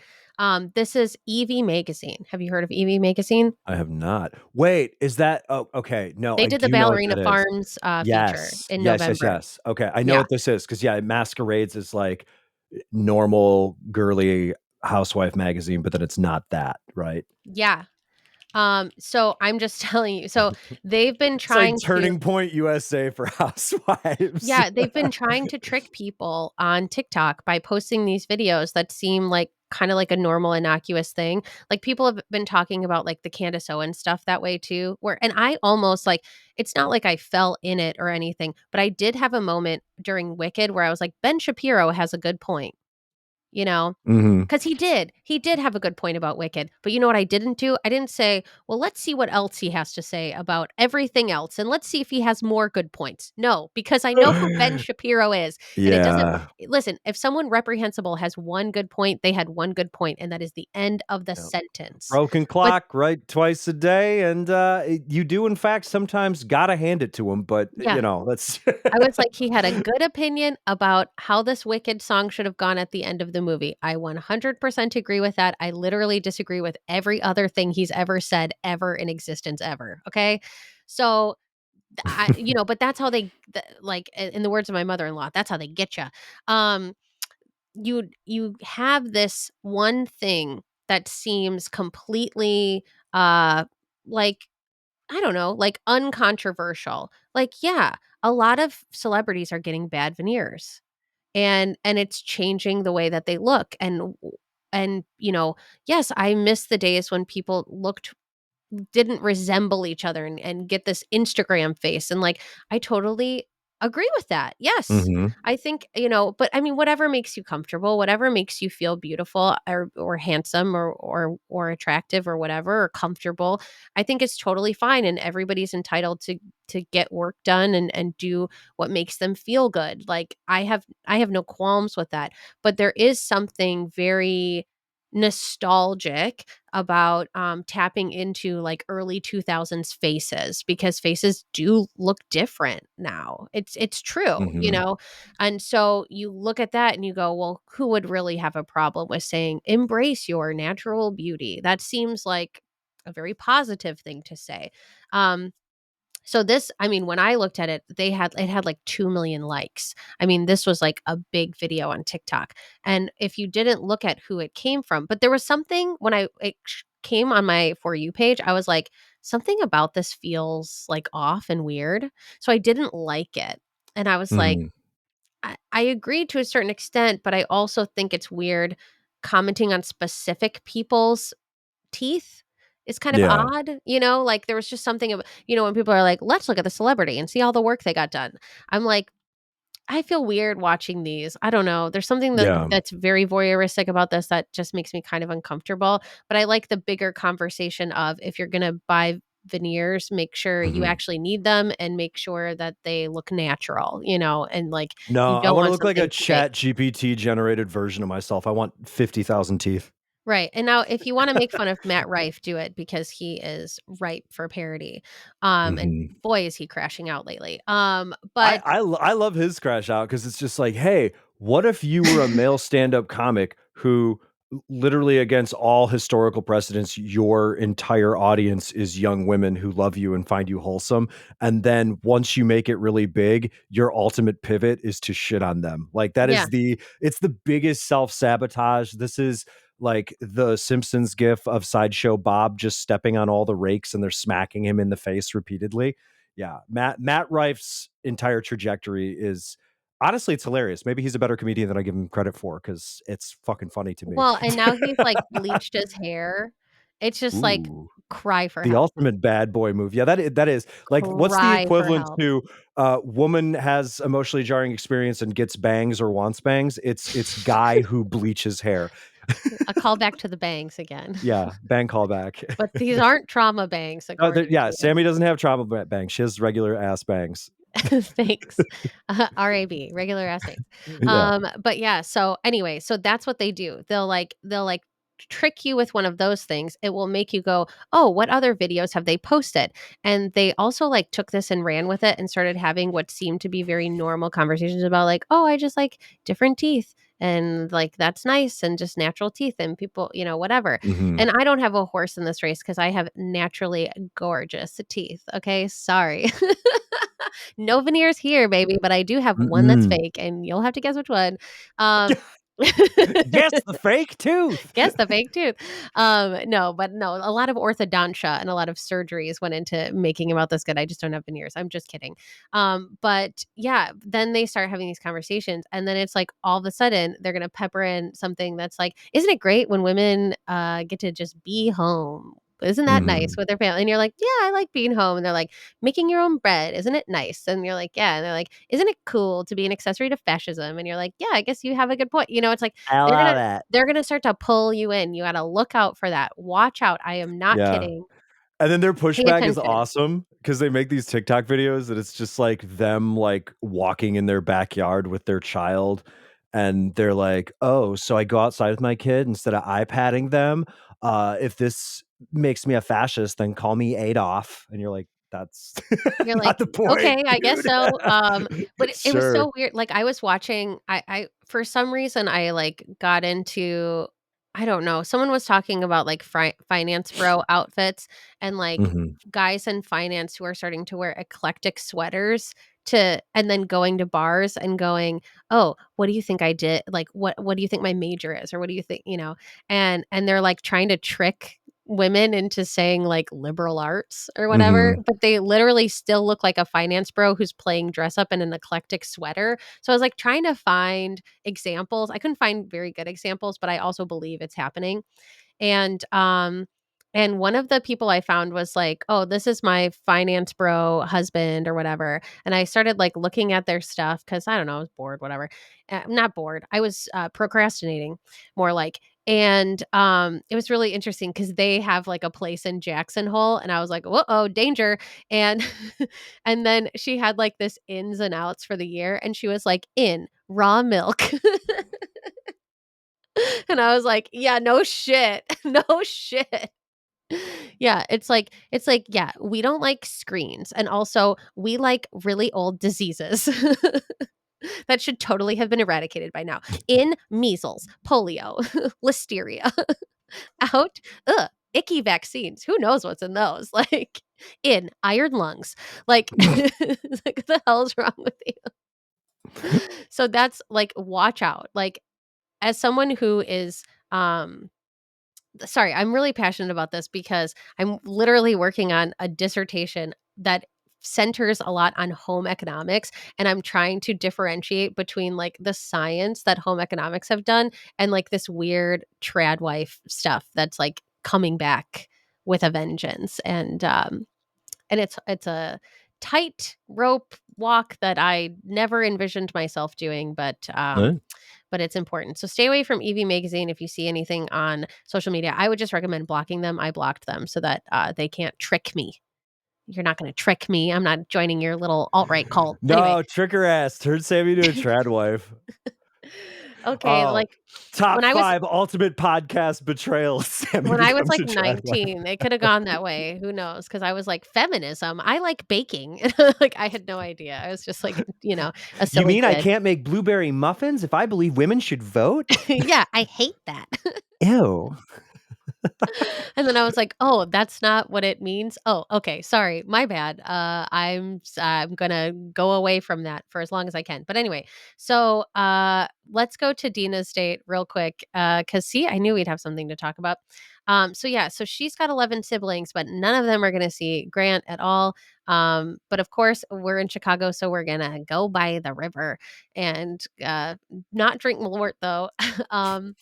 This is Evie Magazine. Have you heard of Evie Magazine? I have not. Wait, is that oh, okay. No, They I did the do know what Ballerina that is. Farms feature Yes. in Yes, yes, November. yes. Okay, I know Yeah. what this is because yeah, it masquerades as, like, normal girly housewife magazine, but then it's not that, right? Yeah. So I'm just telling you. So they've been It's like trying to Turning Point USA for housewives. yeah, they've been trying to trick people on TikTok by posting these videos that seem like kind of like a normal innocuous thing. Like people have been talking about like the Candace Owens stuff that way too. Where and I almost like it's not like I fell in it or anything, but I did have a moment during Wicked where I was like Ben Shapiro has a good point, you know? Mhm. 'Cause he did have a good point about Wicked, but you know what I didn't do? I didn't say, "Well, let's see what else he has to say about everything else, and let's see if he has more good points." No, because I know who Ben Shapiro is, and it doesn't Yeah. listen, if someone reprehensible has one good point, they had one good point, and that is the end of the Yep. sentence. Broken But clock, right, twice a day, and, you do, in fact, sometimes gotta hand it to him, but, yeah. that's I was like, he had a good opinion about how this Wicked song should have gone at the end of the movie. I 100% agree with that. I literally disagree with every other thing he's ever said ever in existence ever. Okay. So but that's how like in the words of my mother-in-law, that's how they get you. Um, you have this one thing that seems completely like I don't know, like, uncontroversial. Like, yeah, a lot of celebrities are getting bad veneers, and it's changing the way that they look, and yes, I miss the days when people didn't resemble each other and get this Instagram face, and, like, I totally agree with that, yes. Mhm. I think, but, I mean, whatever makes you comfortable, whatever makes you feel beautiful or handsome or attractive or whatever, or comfortable, I think it's totally fine, and everybody's entitled to get work done and do what makes them feel good, like, I have no qualms with that, but there is something very nostalgic about tapping into like early 2000s faces because faces do look different now. It's true, Mhm. and so you look at that and you go, well, who would really have a problem with saying embrace your natural beauty? That seems like a very positive thing to say. um so this, I mean, when I looked at it, it had like 2 million likes. I mean, this was like a big video on TikTok. And if you didn't look at who it came from, but there was something when came on my For You page, I was like, something about this feels like off and weird. So I didn't like it. And I was like, Mhm. I agree to a certain extent, but I also think it's weird commenting on specific people's teeth is kind of Yeah. odd, like, there was just something when people are like, "Let's look at the celebrity and see all the work they got done." I'm like, I feel weird watching these. I don't know. There's something Yeah. that's very voyeuristic about this that just makes me kind of uncomfortable, but I like the bigger conversation of if you're gonna buy veneers, make sure you Mhm. actually need them and make sure that they look natural, and, like, you No, I don't wanna want look like a something too big. Chat GPT generated version of myself. I want 50,000 teeth. Right, and now if you wanna make fun of Matt Rife, do it because he is ripe for parody, and Mhm. boy, is he crashing out lately, I but I lo I love his crash out because it's just like, "Hey, what if you were a male stand-up comic who literally against all historical precedents, your entire audience is young women who love you and find you wholesome, and then once you make it really big, your ultimate pivot is to shit on them." Like, that yeah. is it's the biggest self-sabotage. This is like the Simpsons gif of Sideshow Bob just stepping on all the rakes and they're smacking him in the face repeatedly. Yeah, Matt Rife's entire trajectory is honestly, it's hilarious. Maybe he's a better comedian than I give him credit for because it's fucking funny to me. Well, and now he's, like, bleached his hair. It's just like, Ooh, cry for the help. ultimate bad boy move. Yeah, that is like, what's the Cry for equivalent help. to woman has emotionally jarring experience and gets bangs or wants bangs? It's guy who bleaches hair. A callback to the bangs again. Yeah, bang callback. But these aren't trauma bangs according Yeah, to you. Sammi doesn't have trauma bangs. She has regular ass bangs. Thanks. RAB, regular ass bangs. Yeah. But yeah, so anyway, so that's what they do. They'll trick you with one of those things. It will make you go, "Oh, what other videos have they posted?" And they also like took this and ran with it and started having what seemed to be very normal conversations about like, "Oh, I just like different teeth." And like that's nice and just natural teeth and people, whatever. Mhm. And I don't have a horse in this race because I have naturally gorgeous teeth. Okay. Sorry. No veneers here, baby, but I do have one that's Mm-mm. fake, and you'll have to guess which one. Um Yes, the fake tooth. Guess the fake tooth. No, but no, a lot of orthodontia and a lot of surgeries went into making him out this good. I just don't have veneers. I'm just kidding. But yeah, then they start having these conversations, and then it's like all of a sudden they're gonna pepper in something that's like, "Isn't it great when women get to just be home? Isn't that nice Mhm. with their family?" And you're like, "Yeah, I like being home." And they're like, "Making your own bread, isn't it nice?" And you're like, "Yeah." And they're like, "Isn't it cool to be an accessory to fascism?" And you're like, "Yeah, I guess you have a good point." It's like I they're love gonna it. they're gonna start to pull you in. You gotta look out for that. Watch out. I am not Yeah. kidding. And then their Pay pushback is attention. awesome because they make these TikTok videos that it's just like them like walking in their backyard with their child. And they're like, oh, so I go outside with my kid instead of iPadding them. If this makes me a fascist, then call me Adolf. And you're like, that's You're not like, the point, "Okay, I guess dude. so." But it was Sure. so weird. Like, I was watching I for some reason, I, like, got into I don't know, someone was talking about, like, finance bro outfits and, like, Mhm. guys in finance who are starting to wear eclectic sweaters to and then going to bars and going, "Oh, what do you think I did? Like, what do you think my major is? Or what do you think?" And they're, like, trying to trick women into saying, like, liberal arts or whatever, Mhm. but they literally still look like a finance bro who's playing dress up in an eclectic sweater. So I was, like, trying to find examples. I couldn't find very good examples, but I also believe it's happening. And, um, and one of the people I found was like, "Oh, this is my finance bro husband or whatever." And I started like looking at their stuff because I don't know, I was bored, whatever. Not bored. I was procrastinating more like. And it was really interesting because they have like a place in Jackson Hole, and I was like, "Whoa, oh, danger!" And and then she had like this ins and outs for the year, and she was like, "In raw milk." And I was like, "Yeah, no shit. No shit." Yeah, it's like, yeah, we don't like screens, and also we like really old diseases that should totally have been eradicated by now. In measles, polio, listeria, out, icky vaccines. Who knows what's in those? Like, in iron lungs. Like, it's like, what the hell is wrong with you? So that's like, watch out. Like, as someone who is, sorry, I'm really passionate about this because I'm literally working on a dissertation that centers a lot on home economics, and I'm trying to differentiate between like the science that home economics have done and like this weird trad wife stuff that's like coming back with a vengeance. And it's a tight rope walk that I never envisioned myself doing, but it's important. So stay away from EV Magazine if you see anything on social media. I would just recommend blocking them. I blocked them so that they can't trick me. You're not going to trick me. I'm not joining your little alt right cult. Anyway, No, trick her ass. Turn Sammy into a trad wife. okay, Oh, like top when I was 5 ultimate podcast betrayals. Sammy when I was becomes like a trad wife. 19, it could have gone that way. Who knows? Because I was like feminism. I like baking. Like I had no idea. I was just like a You silly mean I kid. can't make blueberry muffins if I believe women should vote? Yeah, I hate that. Ew. And then I was like, "Oh, that's not what it means? Oh, okay, sorry, my bad. I'm gonna go away from that for as long as I can." But anyway, so, let's go to Dina's date real quick, cause see, I knew we'd have something to talk about. So yeah, so she's got 11 siblings, but none of them are gonna see Grant at all. But of course, we're in Chicago, so we're gonna go by the river and, not drink Malort though. Um,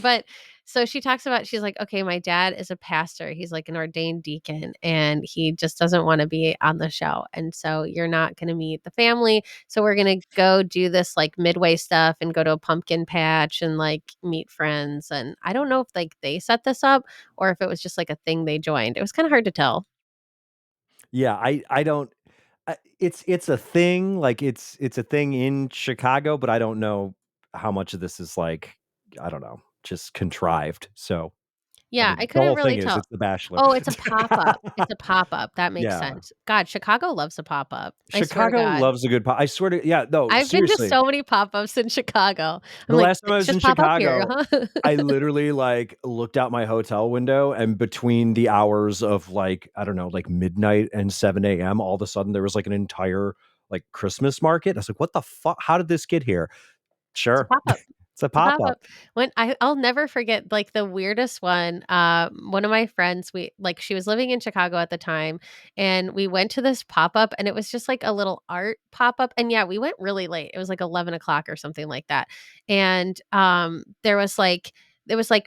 but So she talks about she's like, "Okay, my dad is a pastor. He's like an ordained deacon, and he just doesn't wanna be on the show, and so you're not gonna meet the family, so we're gonna go do this, like, midway stuff and go to a pumpkin patch and, like, meet friends," and I don't know if, like, they set this up or if it was just, like, a thing they joined. It was kinda hard to tell. Yeah, I don't it's a thing, like, it's a thing in Chicago, but I don't know how much of this is, like, I don't know, just contrived, so, I Yeah, I mean, the couldn't whole thing really is tell. it's The Bachelor. Oh, it's a pop-up. It's a pop-up. That makes Yeah. sense. God, Chicago loves a pop-up. I swear to Chicago God. loves a good I swear to yeah, no, I've been to seriously. so many pop-ups in Chicago. I'm The like, last time I was in Just pop up here, Chicago, huh?" I literally, like, looked out my hotel window, and between the hours of, like, I don't know, like, midnight and 7 a.m., all of a sudden, there was, like, an entire, like, Christmas market. I was like, "What the fuck? How did this get here?" It's a Sure. pop-up. It's a It's a pop-up. pop-up. I'll never forget, like, the weirdest one of my friends, she was living in Chicago at the time, and we went to this pop-up, and it was just, like, a little art pop-up, and yeah, we went really late. It was, like, 11 o'clock or something like that, and,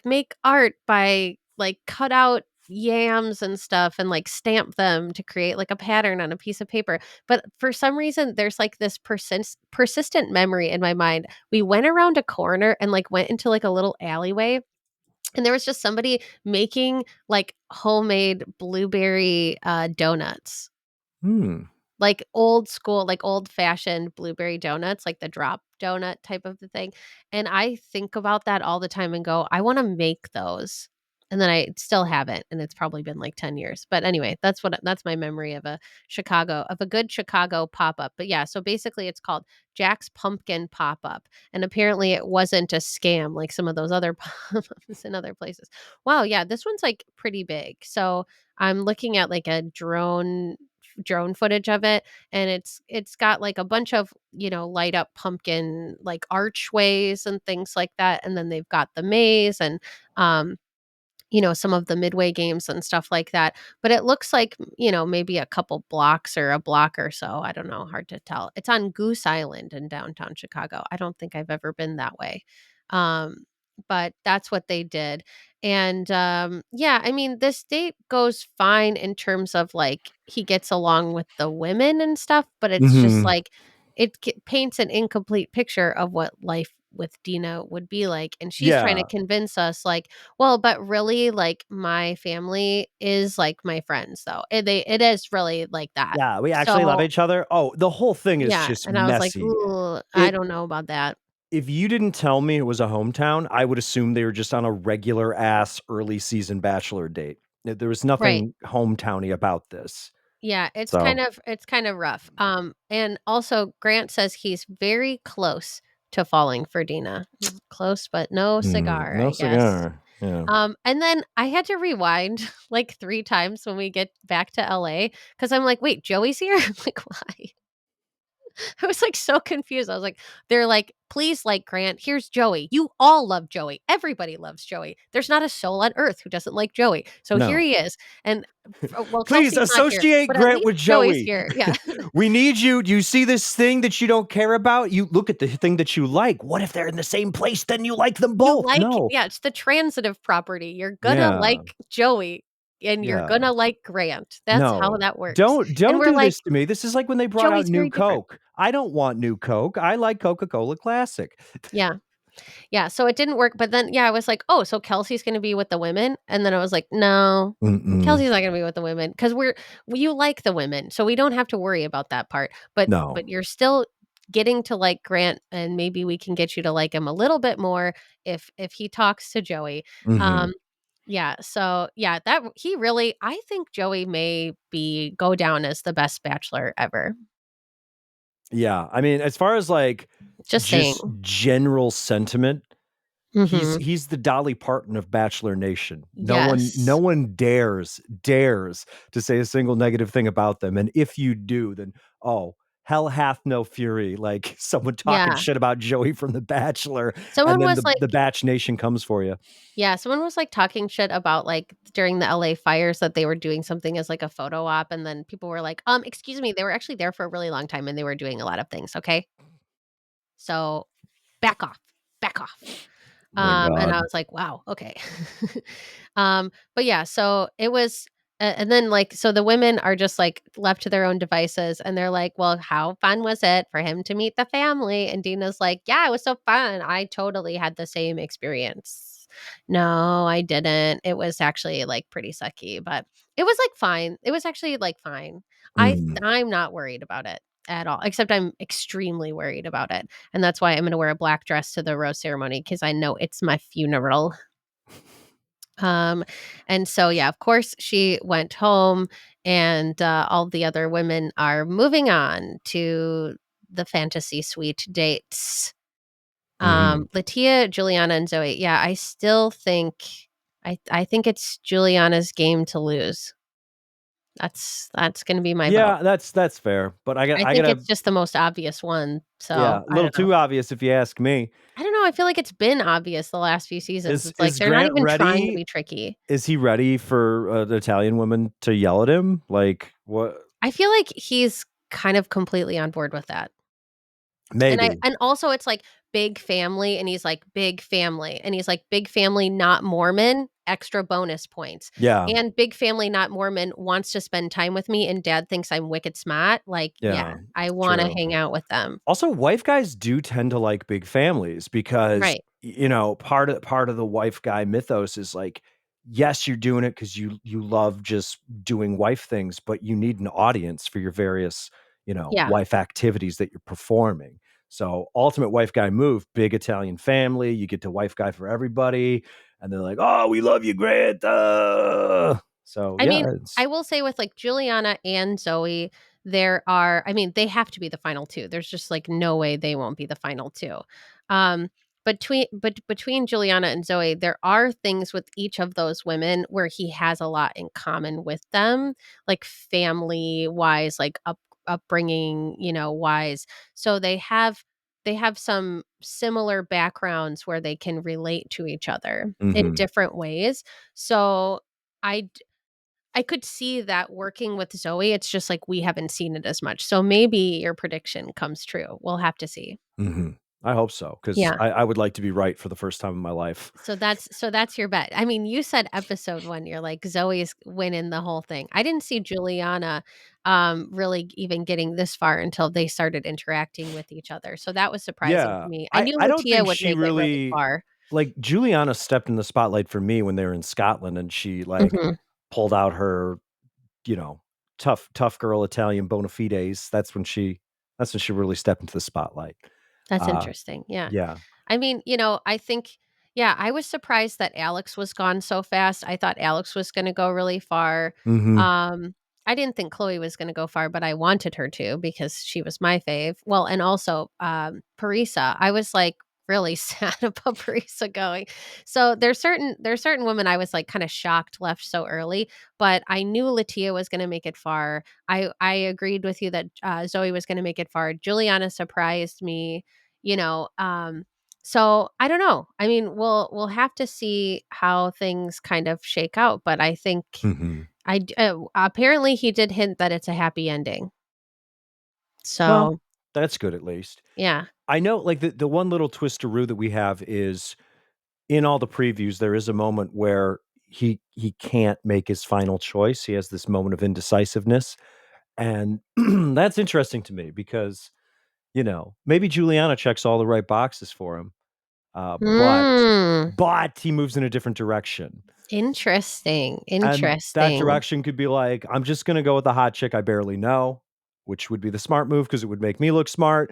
make art by, like, cut out yams and stuff and, like, stamp them to create, like, a pattern on a piece of paper, but for some reason, there's, like, this persistent memory in my mind. We went around a corner and, like, went into, like, a little alleyway, and there was just somebody making, like, homemade blueberry, donuts. Hmm. Like old school, like old-fashioned blueberry donuts, like the drop donut type of the thing, and I think about that all the time and go, "I wanna make those," and then I still haven't, and it's probably been, like, 10 years, but anyway, that's my memory of a good Chicago pop-up, but yeah, so basically it's called Jack's Pumpkin Pop-Up, and apparently it wasn't a scam like some of those other pop-ups in other places. Wow, yeah, this one's, like, pretty big, so I'm looking at, like, a drone footage of it, and it's got, like, a bunch of, light up pumpkin, like, archways and things like that, and then they've got the maze and, um, some of the midway games and stuff like that, but it looks like, maybe a couple blocks or a block or so, I don't know, hard to tell. It's on Goose Island in downtown Chicago. I don't think I've ever been that way. Um, but that's what they did. And, yeah, I mean, this date goes fine in terms of, like, he gets along with the women and stuff, but it's just Mhm. like paints an incomplete picture of what life with Dina would be like, and she's trying to Yeah. convince us, like, well, but really, like, my family is like my friends, though. It is really like that. Yeah, we actually love So, each other. Oh, the whole thing is yeah, just and I was like, messy. "Ooh, I It don't know about that." If you didn't tell me it was a hometown, I would assume they were just on a regular ass early season bachelor date. There was Right. nothing hometowny about this. Yeah, So, it's kind of rough. And also Grant says he's very close to falling for Dina. Close, but no cigar, no I guess. cigar. Yeah. And then I had to rewind like 3 times when we get back to LA because I'm like, "Wait, Joey's here?" I'm like, "Why?" I was, like, so confused. I was like they're like, "Please like Grant. Here's Joey. You all love Joey. Everybody loves Joey. There's not a soul on earth who doesn't like Joey. So here No. he is." And well, Please Kelsey's not here, associate but at Grant least with Joey's Joey. here. Yeah. We need you. Do you see this thing that you don't care about? You look at the thing that you like. What if they're in the same place? Then you like them You both. like No. yeah, it's the transitive property. You're gonna Yeah. like Joey, and you're Yeah. gonna like Grant. That's how No. that works. And Don't we're do like, this to me. This is like when they brought out "Joey's new very different." Coke. I don't want new Coke. I like Coca-Cola Classic. Yeah. Yeah, so it didn't work, but then, yeah, I was like, "Oh, so Kelsey's gonna be with the women?" And then I was like, "No, Mm-mm. Kelsey's not gonna be with the women because you like the women, so we don't have to worry about that part, No. but you're still getting to like Grant, and maybe we can get you to like him a little bit more if he talks to Joey." Mhm. Um, yeah, so, yeah, that he really I think Joey may go down as the best bachelor ever. Yeah, I mean, as far as, like, Just saying. just general sentiment, Mhm. he's the Dolly Parton of Bachelor Nation. No Yes. one dares to say a single negative thing about them, and if you do, then, oh, hell hath no fury, like, someone talking Yeah. shit about Joey from The Bachelor, and Someone then was like the Batch Nation comes for you. Yeah, someone was, like, talking shit about, like, during the LA fires that they were doing something as, like, a photo op, and then people were like, excuse me, they were actually there for a really long time, and they were doing a lot of things, okay? So, back off, back off." Oh my And I god. was like, "Wow, okay." But yeah, so it was and then, like so the women are just, like, left to their own devices, and they're like, "Well, how fun was it for him to meet the family?" And Dina's like, "Yeah, it was so fun. I totally had the same experience." "No, I didn't. It was actually, like, pretty sucky, but it was, like, fine. It was actually, like, fine." Mhm. I'm not worried about it at all, except I'm extremely worried about it, and that's why I'm gonna wear a black dress to the rose ceremony because I know it's my funeral. Um, and so, yeah, of course, she went home, and, all the other women are moving on to the fantasy suite dates. Mhm. Latia, Juliana, and Zoe, yeah, I still think I think it's Juliana's game to lose. That's gonna be my vote. Yeah, that's fair, but I I think gotta it's just the most obvious one, yeah, so a I little don't know. too obvious if you ask me. I don't know, I feel like it's been obvious the last few seasons. It's like Is they're not Grant even trying to ready? be tricky. Is he ready for, the Italian woman to yell at him? Like, what I feel like he's kind of completely on board with that. maybe. And also it's like big family, and he's like, "Big family," and he's like, "Big family, not Mormon, extra bonus points." Yeah, And big family, not Mormon, wants to spend time with me, and dad thinks I'm wicked smart. Like, yeah, yeah, I wanna true. hang out with them. Also, wife guys do tend to like big families because, Right. part of the wife guy mythos is like, yes, you're doing it because you love just doing wife things, but you need an audience for your various, Yeah. wife activities that you're performing. So, ultimate wife guy move, big Italian family, you get to wife guy for everybody, and they're like, "Oh, we love you, Grant." So I yeah, mean, I it's will say with, like, Juliana and Zoe, there are I mean, they have to be the final 2. There's just, like, no way they won't be the final 2. Um, between Juliana and Zoe, there are things with each of those women where he has a lot in common with them, like, family-wise, like, upbringing, wise. So they have some similar backgrounds where they can relate to each other in mhm, different ways. So I I could see that working with Zoe, it's just, like, we haven't seen it as much, so maybe your prediction comes true, we'll have to see. mhm. I hope so, 'cause Yeah, I would like to be right for the first time in my life. so that's your bet. I mean, you said episode 1, you're like, "Zoe's winning the whole thing." I didn't see Juliana, really even getting this far until they started interacting with each other, so that was surprising to Yeah. me. I knew I don't Latia think would she make it really really far. like, Juliana stepped in the spotlight for me when they were in Scotland and she, like, Mhm, pulled out her, you know, tough girl Italian bona fides. That's when she really stepped into the spotlight. that's Uh, interesting, yeah. yeah. I mean, I think yeah, I was surprised that Alex was gone so fast. I thought Alex was gonna go really far. Mhm. Um, I didn't think Chloe was gonna go far, but I wanted her to because she was my fave. Well, and also, Parisa. I was, like, really sad about Parisa going. So, there's certain women I was, like, kinda shocked left so early, but I knew Latia was gonna make it far. I agreed with you that, Zoe was gonna make it far. Juliana surprised me, you know, so I don't know. I mean, we'll have to see how things kind of shake out, but I think Mhm. apparently he did hint that it's a happy ending. Well, So, that's good at least. yeah. I know, like, the one little twisteroo that we have is in all the previews, there is a moment where he can't make his final choice. He has this moment of indecisiveness, and that's interesting to me because, maybe Juliana checks all the right boxes for him, but Mm, he moves in a different direction, interesting, and that interesting. direction could be like, "I'm just gonna go with the hot chick I barely know," which would be the smart move because it would make me look smart,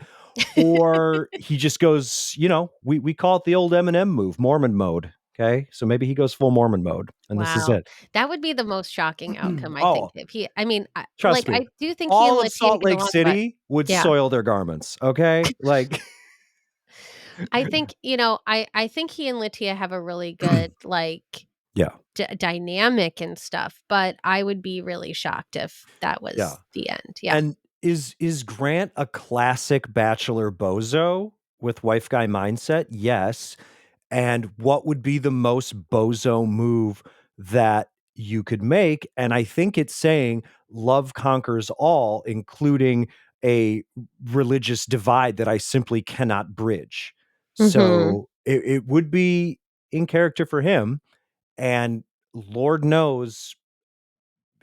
or he just goes, we call it the old Eminem move, Mormon mode, okay? So maybe he goes full Mormon mode, and this is Wow. it. That would be the most shocking outcome, I think, Oh, if he I mean, trust me, I do think he and all of Latia Salt get Lake along, but City would yeah. soil their garments, okay? Like I think, I think he and Latia have a really good, like, Yeah, dynamic and stuff, but I would be really shocked if that yeah. was the end. Yeah. And is Grant a classic bachelor bozo with wife guy mindset? Yes. And what would be the most bozo move that you could make? And I think it's saying love conquers all, including a religious divide that I simply cannot bridge. Mhm. So it would be in character for him, and Lord knows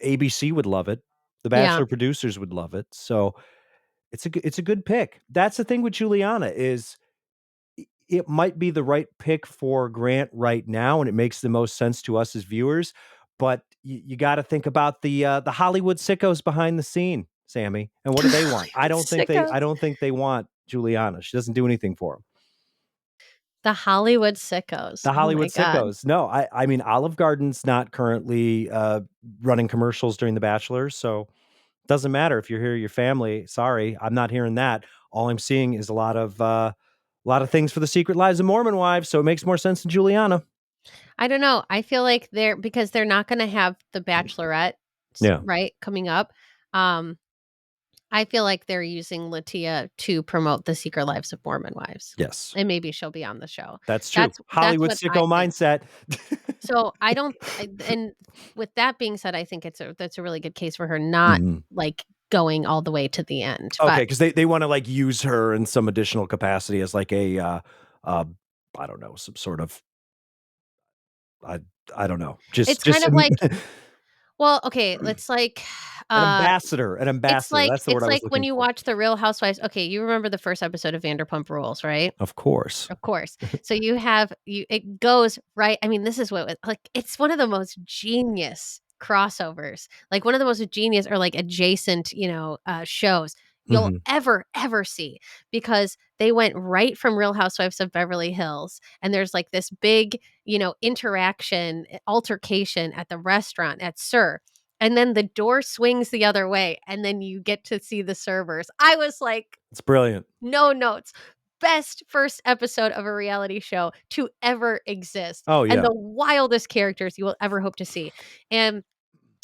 ABC would love it. The Yeah. Bachelor producers would love it. So it's a good pick. That's the thing with Juliana is it might be the right pick for Grant right now, and it makes the most sense to us as viewers. But you got to think about the Hollywood sickos behind the scene, Sammy. And what do they want? I Sickos. don't think they want Juliana. She doesn't do anything for them. The Hollywood sickos. The Oh my Hollywood god. sickos. No, I mean Olive Garden's not currently running commercials during The Bachelor, so doesn't matter if you're here, your family. Sorry, I'm not hearing that. All I'm seeing is a lot of things for the Secret Lives of Mormon Wives. So it makes more sense than Juliana. I don't know. I feel like they're because they're not gonna have The Bachelorette, Yeah. right, coming up. Um, I feel like they're using Latia to promote The Secret Lives of Mormon Wives, Yes, and maybe she'll be on the show. that's true. That's Hollywood what I sicko think. mindset. So, I don't and with that being said, I think that's a really good case for her not, Mhm. like, going all the way to the end, Okay, but because they want to like use her in some additional capacity as like a uh, I don't know, some sort of I I don't know, it's just kind of some, like well, okay, it's like, an uh ambassador, an It's ambassador. like That's the word it's I was like when looking you for. watch The Real Housewives. Okay, you remember the first episode of Vanderpump Rules, right? Of course. Of course. So you have you it goes right I mean, this is what like, it's one of the most genius crossovers, like, one of the most genius or, like, adjacent, shows you'll Mhm. ever see because they went right from Real Housewives of Beverly Hills, and there's, like, this big, interaction, altercation at the restaurant at Sir, and then the door swings the other way, and then you get to see the servers. I was like, It's brilliant. no notes. Best first episode of a reality show to ever exist, Oh, and yeah. the wildest characters you will ever hope to see, and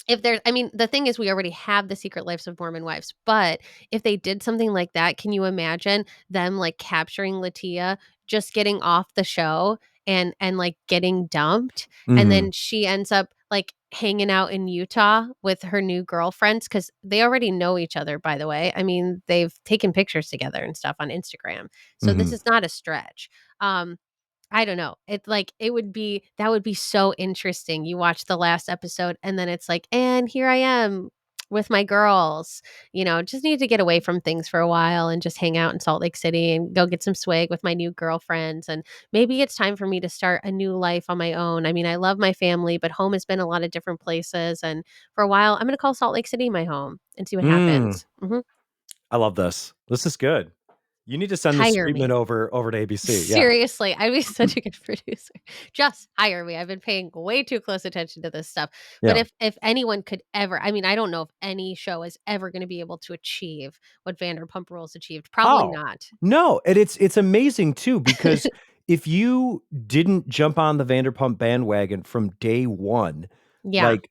if there I mean, the thing is we already have The Secret Lives of Mormon Wives, but if they did something like that, can you imagine them, like, capturing Latia, just getting off the show and, like, getting dumped, and Mhm. then she ends up, like, hanging out in Utah with her new girlfriends because they already know each other, by the way. I mean, they've taken pictures together and stuff on Instagram, so this Mhm. is not a stretch. I don't know. It would be that would be so interesting. You watch the last episode and then it's like, "And here I am with my girls." Just need to get away from things for a while and just hang out in Salt Lake City and go get some swag with my new girlfriends, and maybe it's time for me to start a new life on my own. I mean, I love my family, but home has been a lot of different places, and for a while, I'm gonna call Salt Lake City my home and see what Mm. happens. Mhm. I love this. This is good. You need to send this Hire treatment me. over to ABC. Yeah. Seriously, I'd be such a good producer. Just hire me. I've been paying way too close attention to this stuff. But Yeah. if anyone could ever I mean, I don't know if any show is ever gonna be able to achieve what Vanderpump Rules achieved. Probably Oh, not. no, and it's amazing too because if you didn't jump on the Vanderpump bandwagon from day 1, Yeah. like,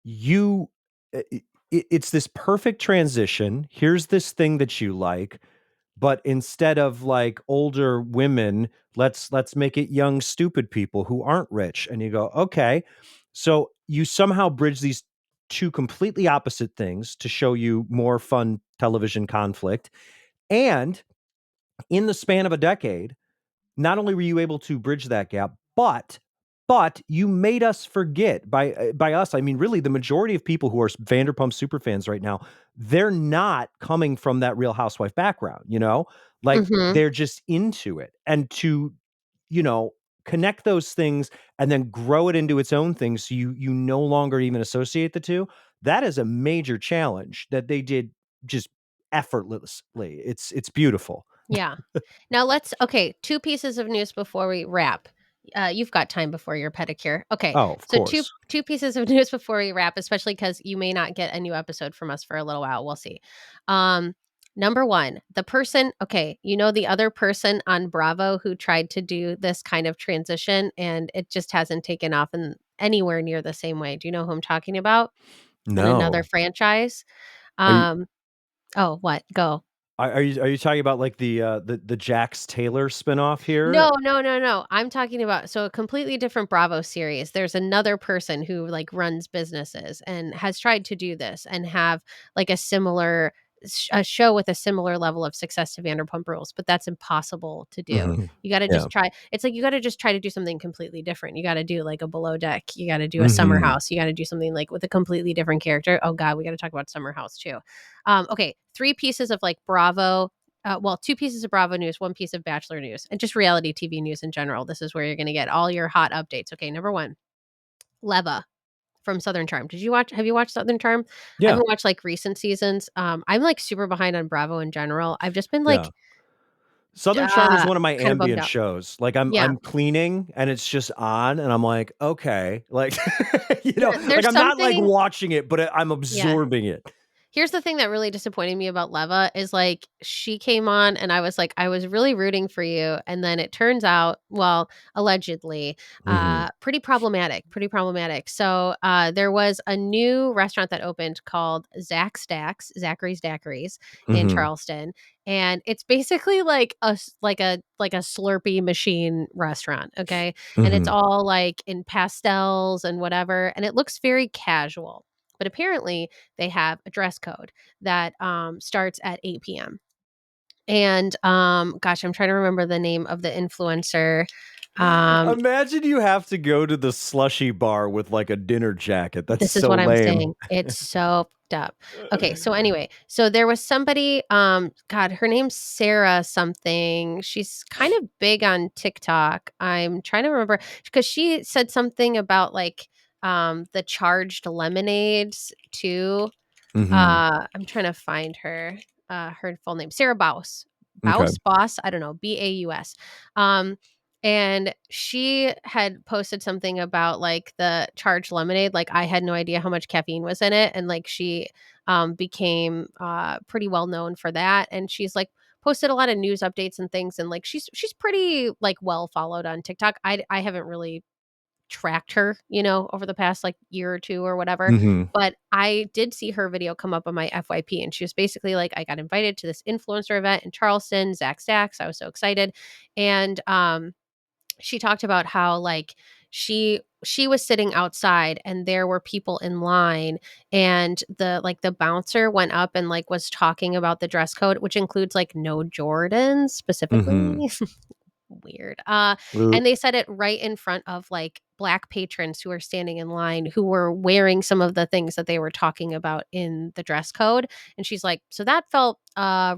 you it's this perfect transition. Here's this thing that you like, but instead of, like, older women, let's make it young, stupid people who aren't rich, and you go, "Okay." So, you somehow bridge these 2 completely opposite things to show you more fun television conflict, and in the span of a decade, not only were you able to bridge that gap, but you made us forget by us, I mean, really the majority of people who are Vanderpump super fans right now, they're not coming from that Real Housewife background, you know? Like, Mhm. they're just into it, and to, you know, connect those things and then grow it into its own thing so you no longer even associate the 2, that is a major challenge that they did just effortlessly. It's beautiful. Yeah. Now let's okay, 2 pieces of news before we wrap. You've got time before your pedicure. Okay, Oh, of so 2 course. 2 pieces of news before we wrap, especially because you may not get a new episode from us for a little while. We'll see. Um, Number 1, the person okay, the other person on Bravo who tried to do this kind of transition and it just hasn't taken off in anywhere near the same way. Do you know who I'm talking about? On another No. franchise? Are you Um, oh, what? Go. are you talking about, like, the Jax Taylor spinoff here? No, no, no, no. I'm talking about so a completely different Bravo series. There's another person who like runs businesses and has tried to do this and have like a similar a show with a similar level of success to Vanderpump Rules, but that's impossible to do. Mhm. You gotta Yeah. just try it's like you gotta just try to do something completely different. You gotta do, like, a Below Deck, you gotta do a Summer Mhm. House, you gotta do something, like, with a completely different character. Oh god, we gotta talk about Summer House too. Okay, 3 pieces of, like, Bravo 2 pieces of Bravo news, 1 piece of Bachelor news, and just reality TV news in general. This is where you're gonna get all your hot updates. Okay, number 1, Leva from Southern Charm. Have you watched Southern Charm? I Yeah. haven't watched, like, recent seasons. I'm, like, super behind on Bravo in general. I've just been, Yeah. like, Southern Charm is one of my kinda bummed ambient out. shows. Like, Yeah. I'm cleaning and it's just on, and I'm like, "Okay." Like, like, There's I'm not, like, something watching it, but I'm yeah. absorbing it. Here's the thing that really disappointed me about Leva is, like, she came on and I was like, "I was really rooting for you," and then it turns out, well, allegedly, Mhm. pretty problematic. So, there was a new restaurant that opened called Zachary's Daiquiris in Mhm. Charleston, and it's basically like a Slurpee machine restaurant, okay? And it's Mhm. all, like, in pastels and whatever, and it looks very casual. But apparently, they have a dress code that, starts at 8 p.m. And, gosh, I'm trying to remember the name of the influencer. Um, Imagine you have to go to the slushy bar with, like, a dinner jacket. That's this is so what I'm lame. saying. It's so fucked up. Okay, so anyway, so there was somebody, God, her name's Sarah something. She's kind of big on TikTok. I'm trying to remember because she said something about, like, the charged lemonades too. Mhm. I'm trying to find her full name, Sarah Baus. Okay. Boss, I don't know, Baus. Um, and she had posted something about, like, the charged lemonade, like, I had no idea how much caffeine was in it, and, like, she, became, pretty well known for that, and she's, like, posted a lot of news updates and things, and, like, she's pretty, like, well followed on TikTok. I haven't really tracked her, over the past, like, year or 2 or whatever, Mhm. but I did see her video come up on my FYP, and she was basically like, "I got invited to this influencer event in Charleston, Zach Stacks." I was so excited, and, she talked about how, like, she was sitting outside and there were people in line, and the bouncer went up and, like, was talking about the dress code, which includes, like, no Jordans Mhm. specifically. Weird. Uh, And they said it right in front of, like, Black patrons who were standing in line who were wearing some of the things that they were talking about in the dress code, and she's like, "So that felt,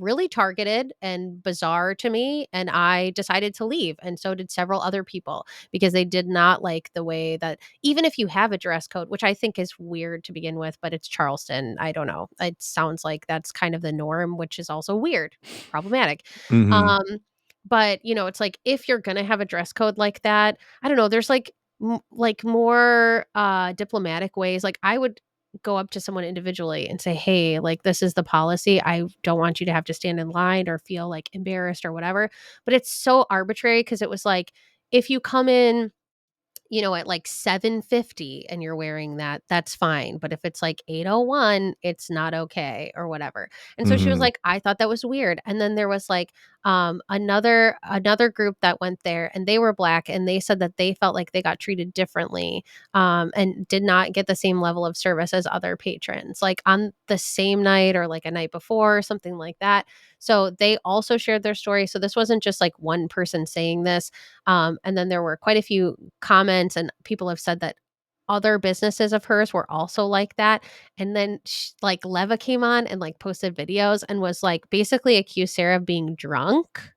really targeted and bizarre to me, and I decided to leave, and so did several other people, because they did not like the way that" even if you have a dress code, which I think is weird to begin with, but it's Charleston, I don't know. It sounds like that's kind of the norm, which is also weird, problematic. Mhm. Um but, it's like, if you're gonna have a dress code like that, I don't know, there's, like, more, diplomatic ways. Like, I would go up to someone individually and say, "Hey, like, this is the policy. I don't want you to have to stand in line or feel, like, embarrassed or whatever." But it's so arbitrary because it was like, if you come in, at like 7:50 and you're wearing that, that's fine. But if it's like 8:01, it's not okay or whatever. And so she was Mhm. like, I thought that was weird. And then there was like another group that went there, and they were Black, and they said that they felt like they got treated differently, and did not get the same level of service as other patrons, like on the same night or like a night before or something like that. So they also shared their story. So this wasn't just like one person saying this. And then there were quite a few comments, and people have said that other businesses of hers were also like that. And then like Leva came on and like posted videos and was like basically accused Sarah of being drunk.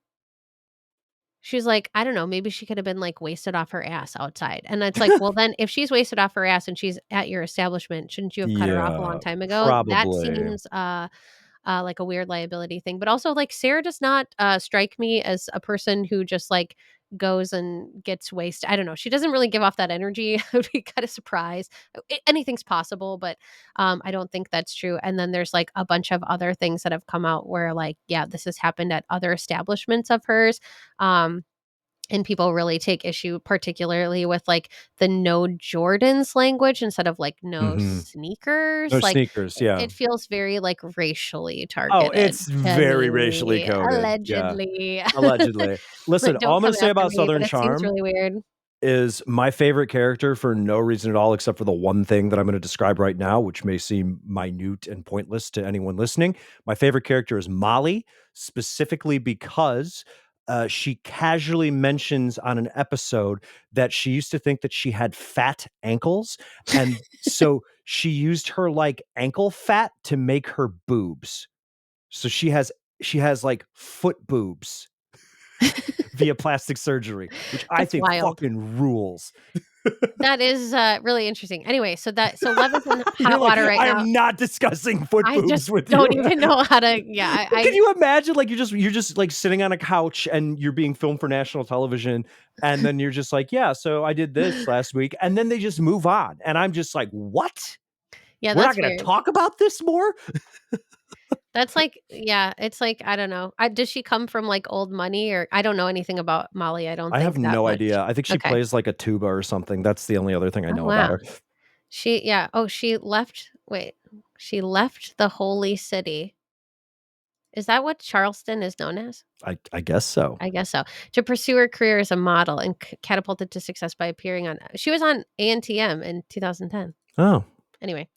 She was like, I don't know, maybe she could have been like wasted off her ass outside. And it's like, well, then if she's wasted off her ass and she's at your establishment, shouldn't you have cut her off a long Yeah, time ago? That probably. seems like a weird liability thing. But also, like, Sarah does not strike me as a person who just like goes and gets wasted. I don't know. She doesn't really give off that energy. I would be kind of surprised. Anything's possible, but I don't think that's true. And then there's like a bunch of other things that have come out where, like, yeah, this has happened at other establishments of hers. Um, and people really take issue, particularly with like the no Jordans language instead of like no Mhm. No sneakers. Like, sneakers, yeah. it feels very like racially Oh, targeted it's to very racially me, coded, yeah, allegedly. allegedly. Listen, all Don't I'm gonna come say after about me, but Southern it seems Charm really weird. is my favorite character for no reason at all, except for the one thing that I'm going to describe right now, which may seem minute and pointless to anyone listening. My favorite character is Molly, specifically because she casually mentions on an episode that she used to think that she had fat ankles. And so she used her like ankle fat to make her boobs. So she has like foot boobs via plastic surgery, which I That's think wild. fucking rules. That is, really interesting. Anyway, so Lev is in You're hot like, water right I now. am not discussing foot I boobs just with don't you. even know how to yeah, Can you imagine like you're just like sitting on a couch and you're being filmed for national television and then you're just like, yeah, so I did this last week and then they just move on and I'm just like, what? Yeah, We're not that's going to weird. talk about this more? That's like yeah, it's like, I don't know. Does she come from, like, old money or I don't know anything about Molly, I don't I have think that no much. idea. I think she Okay. plays like a tuba or something. That's the only other thing I Oh, know about wow. her. She left the holy city. Is that what Charleston is known as? I guess so. I guess so. To pursue her career as a model and catapulted to success by appearing on she was on ANTM in 2010. Oh, Anyway.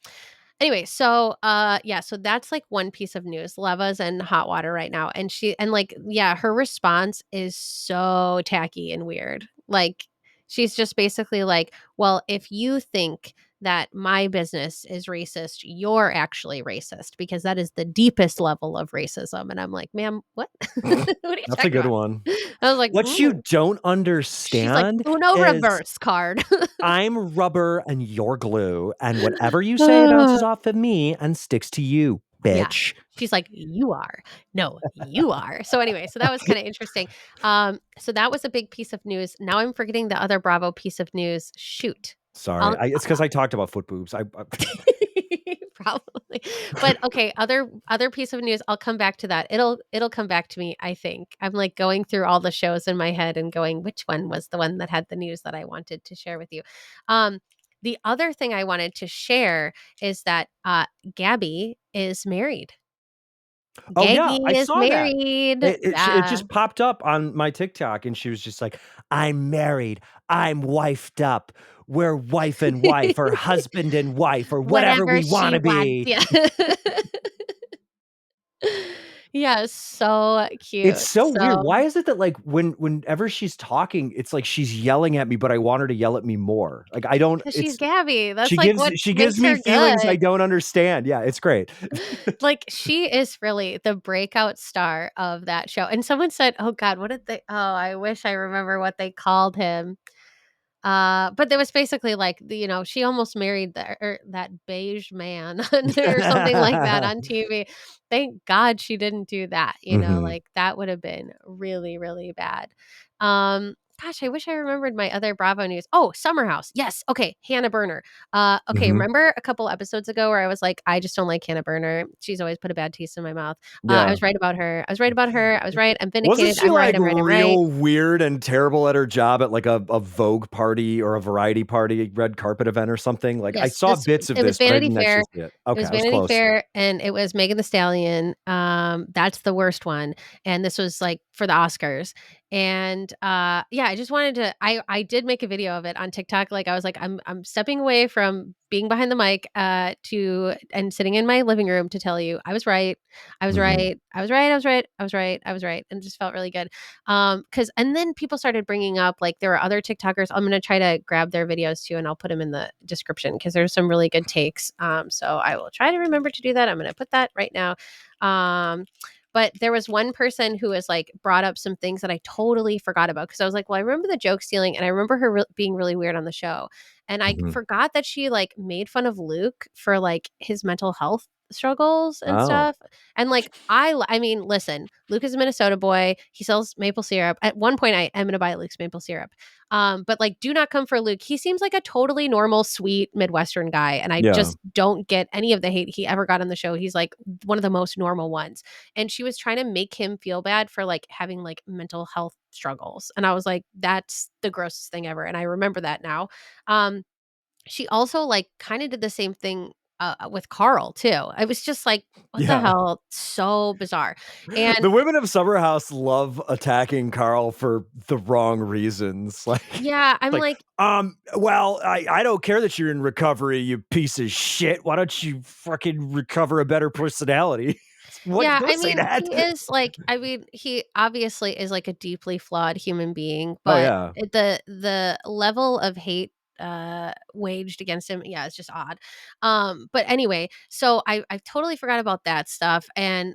Anyway, so, yeah, so that's, like, one piece of news. Leva's in hot water right now, and like, yeah, her response is so tacky and weird. Like, she's just basically like, "Well, if you think that my business is racist, you're actually racist because that is the deepest level of racism." And I'm like, "Ma'am, what? What are you that's a talking good about?" one. I was like, What you "Mm." don't She's like, understand "Uno is reverse card." I'm rubber and you're glue, and whatever you say bounces off of me and sticks to you, Yeah. bitch. She's like, "You are. No, you are." So anyway, so that was kinda interesting. So that was a big piece of news. Now I'm forgetting the other Bravo piece of news. Shoot. Sorry, I'll it's because I talked about foot boobs. probably. But okay, other piece of news, I'll come back to that. It'll come back to me, I think. I'm, like, going through all the shows in my head and going, "Which one was the one that had the news that I wanted to share with you?" Um, the other thing I wanted to share is that, Gabby is married. Oh yeah, Gaggy I is saw that. married. It Yeah. just popped up on my TikTok, and she was just like, "I'm married. I'm wifed up. We're wife and wife, or husband and wife, or whatever Whatever we want she to wants, be." yeah. Yeah, so It's cute. so weird. So Why is it that like whenever she's talking, it's like she's yelling at me, but I want her to yell at me more. Like I don't. 'cause she's It's Gabby, that's, she like, gives what she gives makes me her feelings I good. don't understand. Yeah, it's great. Like, she is really the breakout star of that show, and someone said oh god, what did they I wish I remember what they called him. But there was basically like she almost married that beige man or something like that on TV. Thank God she didn't do that, Mhm, like that would have been really, really bad. Gosh, I wish I remembered my other Bravo news. Oh, Summer House. Yes. Okay. Hannah Berner. Okay. mhm. Remember a couple episodes ago where I was like, I just don't like Hannah Berner. She's always put a bad taste in my mouth. I Yeah. was right about her. I was right about her. I was right. I'm Wasn't vindicated. she, I'm right. like, I'm right. I'm right. real weird and terrible at her job at, like, a Vogue party or a variety party, red carpet event or something? Like, I Yes, saw bits of it was this, but I Vanity didn't Fair. actually see it. It Okay, was I was Vanity close. Fair, and it was Megan Thee Stallion, that's the worst one, and this was, like, for the Oscars, and, yeah, I just wanted to I did make a video of it on TikTok, like, I was like, I'm stepping away from being behind the mic, to and sitting in my living room to tell you I was right, I was Mhm. right, I was right, I was right, I was right, I was right, and it just felt really good. Because and then people started bringing up, like, there were other TikTokers I'm gonna try to grab their videos too, and I'll put them in the description because there's some really good takes, so I will try to remember to do that, I'm gonna put that right now. Um, but there was one person who was, like, brought up some things that I totally forgot about because I was like, "Well, I remember the joke stealing, and I remember her being really weird on the show," and I Mhm. forgot that she, like, made fun of Luke for, like, his mental health struggles and Oh. stuff, and, like, I mean, listen, Luke is a Minnesota boy. He sells maple syrup. At one point, I am gonna buy Luke's maple syrup. But, like, do not come for Luke. He seems like a totally normal, sweet Midwestern guy, and I Yeah. just don't get any of the hate he ever got on the show. He's, like, one of the most normal ones. And she was trying to make him feel bad for, like, having, like, mental health struggles. And I was like, that's the grossest thing ever. And I remember that now. Um, she also, like, kinda did the same thing with Carl too. I was just like, "What the Yeah. hell?" So bizarre. And The women of Summer House love attacking Carl for the wrong reasons. yeah, I'm Like, like, well, I don't care that you're in recovery, you piece of shit. Why don't you fucking recover a better personality? What? yeah, Don't I say mean, that. he is like, I mean, he obviously is like a deeply flawed human being, Oh but yeah. the level of hate waged against him, yeah, it's just odd. But anyway, so I totally forgot about that stuff, and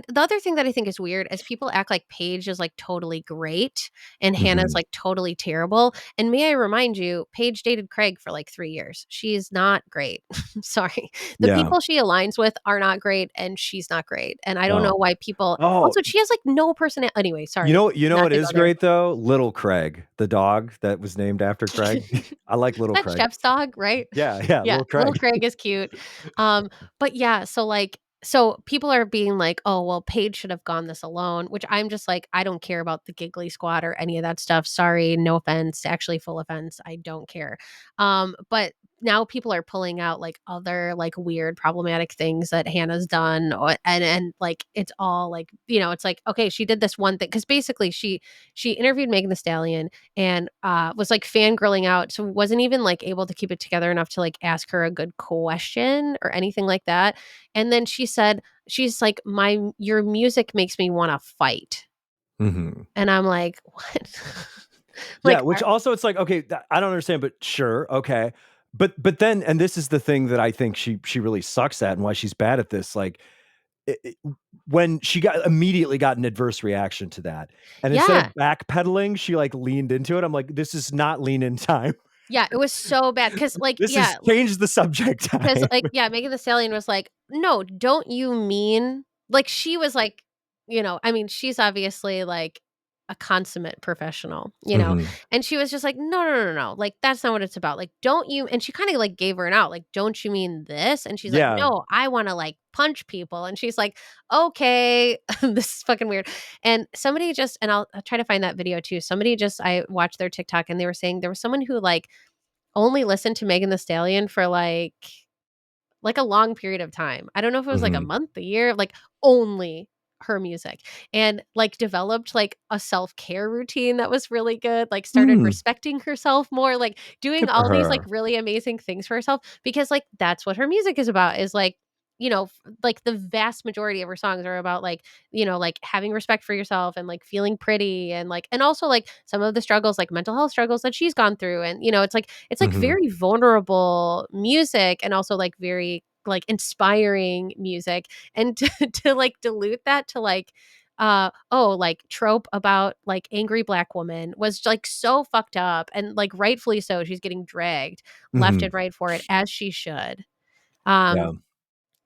the other thing that I think is weird is people act like Paige is like totally great and Hannah's Mhm. like totally terrible. And may I remind you, Paige dated Craig for like 3 years. She is not great. Sorry. The Yeah. people she aligns with are not great, and she's not great, and I don't know No. why people Oh, also, she has, like, no personality. Anyway, sorry, you know not what to go is there. great though? Little Craig, the dog that was named after Craig. I like Little That Craig. Chef's dog, right? Yeah, yeah, Yeah, Little little Craig. Craig is cute. But yeah, so, like, so people are being like, "Oh, well, Paige should have gone this alone," which I'm just like, I don't care about the giggly squad or any of that stuff. Sorry, no offense, actually full offense, I don't care. But now people are pulling out, like, other, like, weird problematic things that Hannah's done, and, like, it's all, like, it's like, okay, she did this one thing because basically she interviewed Megan Thee Stallion and was like fangirling out. So wasn't even like able to keep it together enough to like ask her a good question or anything like that. And then she said, she's like, your music makes me want to fight. Mhm. And I'm like, what? Yeah, Like, which also it's like, okay, I don't understand, but sure, okay. But then and this is the thing that I think she really sucks at and why she's bad at this, like, it when she immediately got an adverse reaction to that, and instead of yeah. backpedaling, she, like, leaned into it. I'm like, "This is not lean in time. Yeah. It was so bad. Cause like, This yeah, is change the subject 'cause, time." like, yeah, Megan Thee Stallion was like, "No, don't you mean," like, she was like, I mean, she's obviously, like, a consummate professional, Mhm. and she was just like, "No, no, no, no, no, like, that's not what it's about, like, don't you," and she kinda, like, gave her an out, like, "Don't you mean this?" And she's like, Yeah. "No, I wanna, like, punch people," and she's like, "Okay." This is fucking weird, and somebody just and I'll try to find that video too, somebody just I watched their TikTok, and they were saying there was someone who, like, only listened to Megan Thee Stallion for, like a long period of time. I don't know if it was like a Mhm. month, a year, like only her music, and like developed like a self-care routine that was really good, like started Mm, respecting herself more, like doing good for all these like her. really amazing things for herself because like that's what her music is about is like like the vast majority of her songs are about like like having respect for yourself and like feeling pretty and like and also like some of the struggles like mental health struggles that she's gone through and it's like Mhm. very vulnerable music and also like very like inspiring music and to like dilute that to like like trope about like angry black woman was like so fucked up and like rightfully so she's getting dragged left Mhm. and right for it as she should Yeah.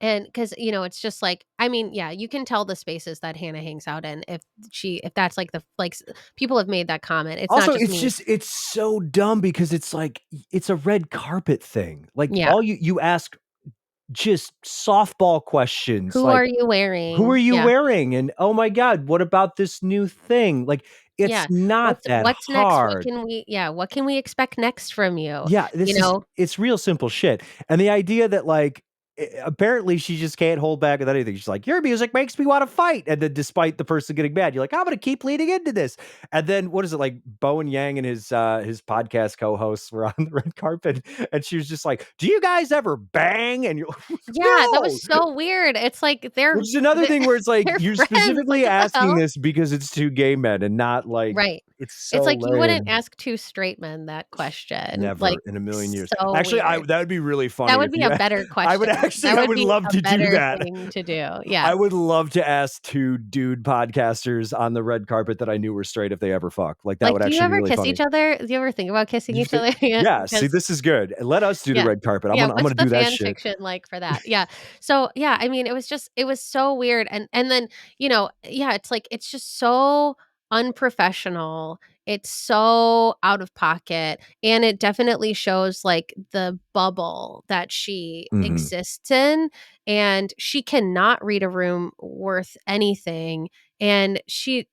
and because it's just like I mean yeah you can tell the spaces that Hannah hangs out in if that's like the like people have made that comment it's not Also, just me. it's so dumb because it's like it's a red carpet thing. Like, Yeah, all you ask just softball questions who like, are you "Who are wearing? you Yeah. wearing?" and, "Oh my god, what about this new thing?" Like, it's Yeah. not that What's next? hard. What can we expect next from you? Yeah, You this is know? it's real simple shit, and the idea that, like, apparently she just can't hold back with anything. She's like, "Your music makes me wanna fight," and then despite the person getting mad, you're like, "I'm gonna keep leaning into this," and then what is it, like, Bowen Yang and his podcast co-hosts were on the red carpet, and she was just like, "Do you guys ever bang?" And you're like, Yeah, that was "No!" so weird. It's like Which is another thing where it's like, they're you're friends, like, specifically what the asking hell? this because it's 2 gay men and not like Right. it's It's so like you wouldn't lame. ask 2 straight men that question, like, Never in a million years. so Actually, I weird. that would be really That funny would if be you a better I would question. actually That I would would be love a to do better that. thing to do. Yeah. I would love to ask 2 dude podcasters on the red carpet that I knew were straight if they ever fuck. Like, that Like, would do you actually be ever really kiss funny. each other? Do you ever think about kissing You each think other? Yeah, Yeah, see, because this is good. Let us do the yeah. red carpet. Yeah, I'm what's gonna the do that fan shit. fiction like for that? Yeah. So, yeah, I mean, it was so weird and then, yeah, it's like it's just so unprofessional. It's so out of pocket, and it definitely shows, like, the bubble that she Mhm. exists in, and she cannot read a room worth anything, and she's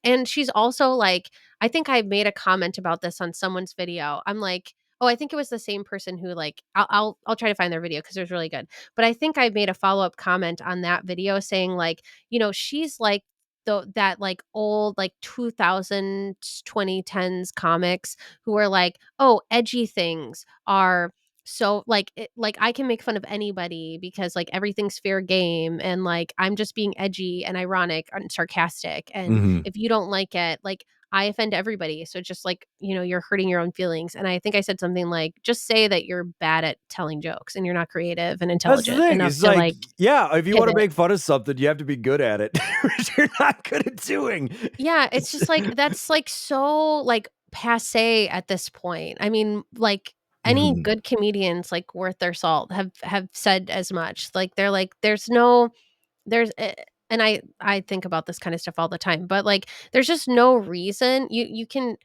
also, like I think I made a comment about this on someone's video. I'm like, Oh, I think it was the same person who, like I'll try to find their video because it was really good. But I think I made a follow-up comment on that video saying, like, she's like that, like, old, like, 2000s, 2010s comics who are like, "Oh, edgy things are so like I can make fun of anybody because, like, everything's fair game, and, like, I'm just being edgy and ironic and sarcastic, and Mhm. if you don't like it, like, I offend everybody. So just like, you're hurting your own feelings." And I think I said something like, just say that you're bad at telling jokes and you're not creative and That's the intelligent thing. enough It's to, like, like, yeah, if you wanna pivot. make fun of something, you have to be good at it, which you're not good at doing. Yeah, it's It's just like that's like so like passe at this point. I mean, like any Mhm. good comedians like worth their salt have said as much. Like they're like there's no There's and I think about this kinda stuff all the time, but, like, there's just no reason you can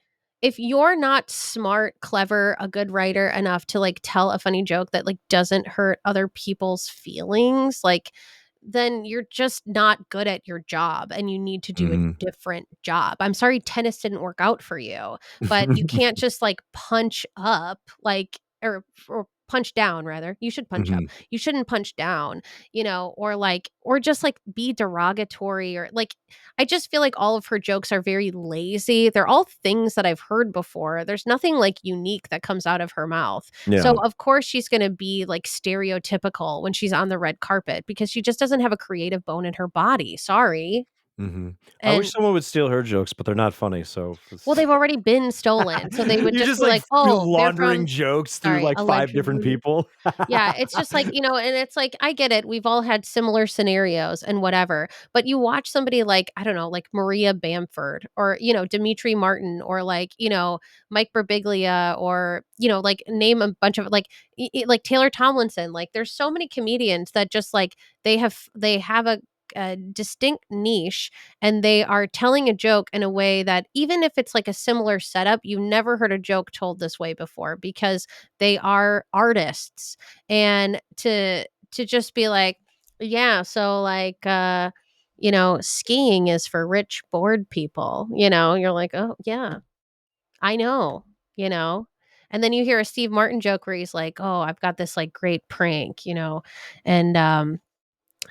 if you're not smart, clever, a good writer enough to, like, tell a funny joke that, like, doesn't hurt other people's feelings, like, then you're just not good at your job, and you need to do a Mhm. different job. I'm sorry tennis didn't work out for you, but you can't just, like, punch up, like, or punch down rather. You should punch up. Mhm. You shouldn't punch down, or just like be derogatory, or like I just feel like all of her jokes are very lazy. They're all things that I've heard before. There's nothing like unique that comes out of her mouth. So Yeah. of course she's going to be like stereotypical when she's on the red carpet because she just doesn't have a creative bone in her body. Sorry. Mhm. I wish And someone would steal her jokes, but they're not funny, so well, it's they've already been stolen. So they would You're just just, be like, like, "Oh, they're laundering from." jokes through, Sorry, like, 5 different allegedly. people. Yeah, it's just like, and it's like, I get it. We've all had similar scenarios and whatever. But you watch somebody like, I don't know, like Maria Bamford or, Dimitri Martin or like, Mike Birbiglia or, like name a bunch of like Taylor Tomlinson. Like there's so many comedians that just like they have a distinct niche, and they are telling a joke in a way that even if it's like a similar setup, you never heard a joke told this way before because they are artists. And to just be like, yeah, so like skiing is for rich bored people, you're like, oh yeah, I know, you know and then you hear a Steve Martin joke where he's like, oh, I've got this like great prank, and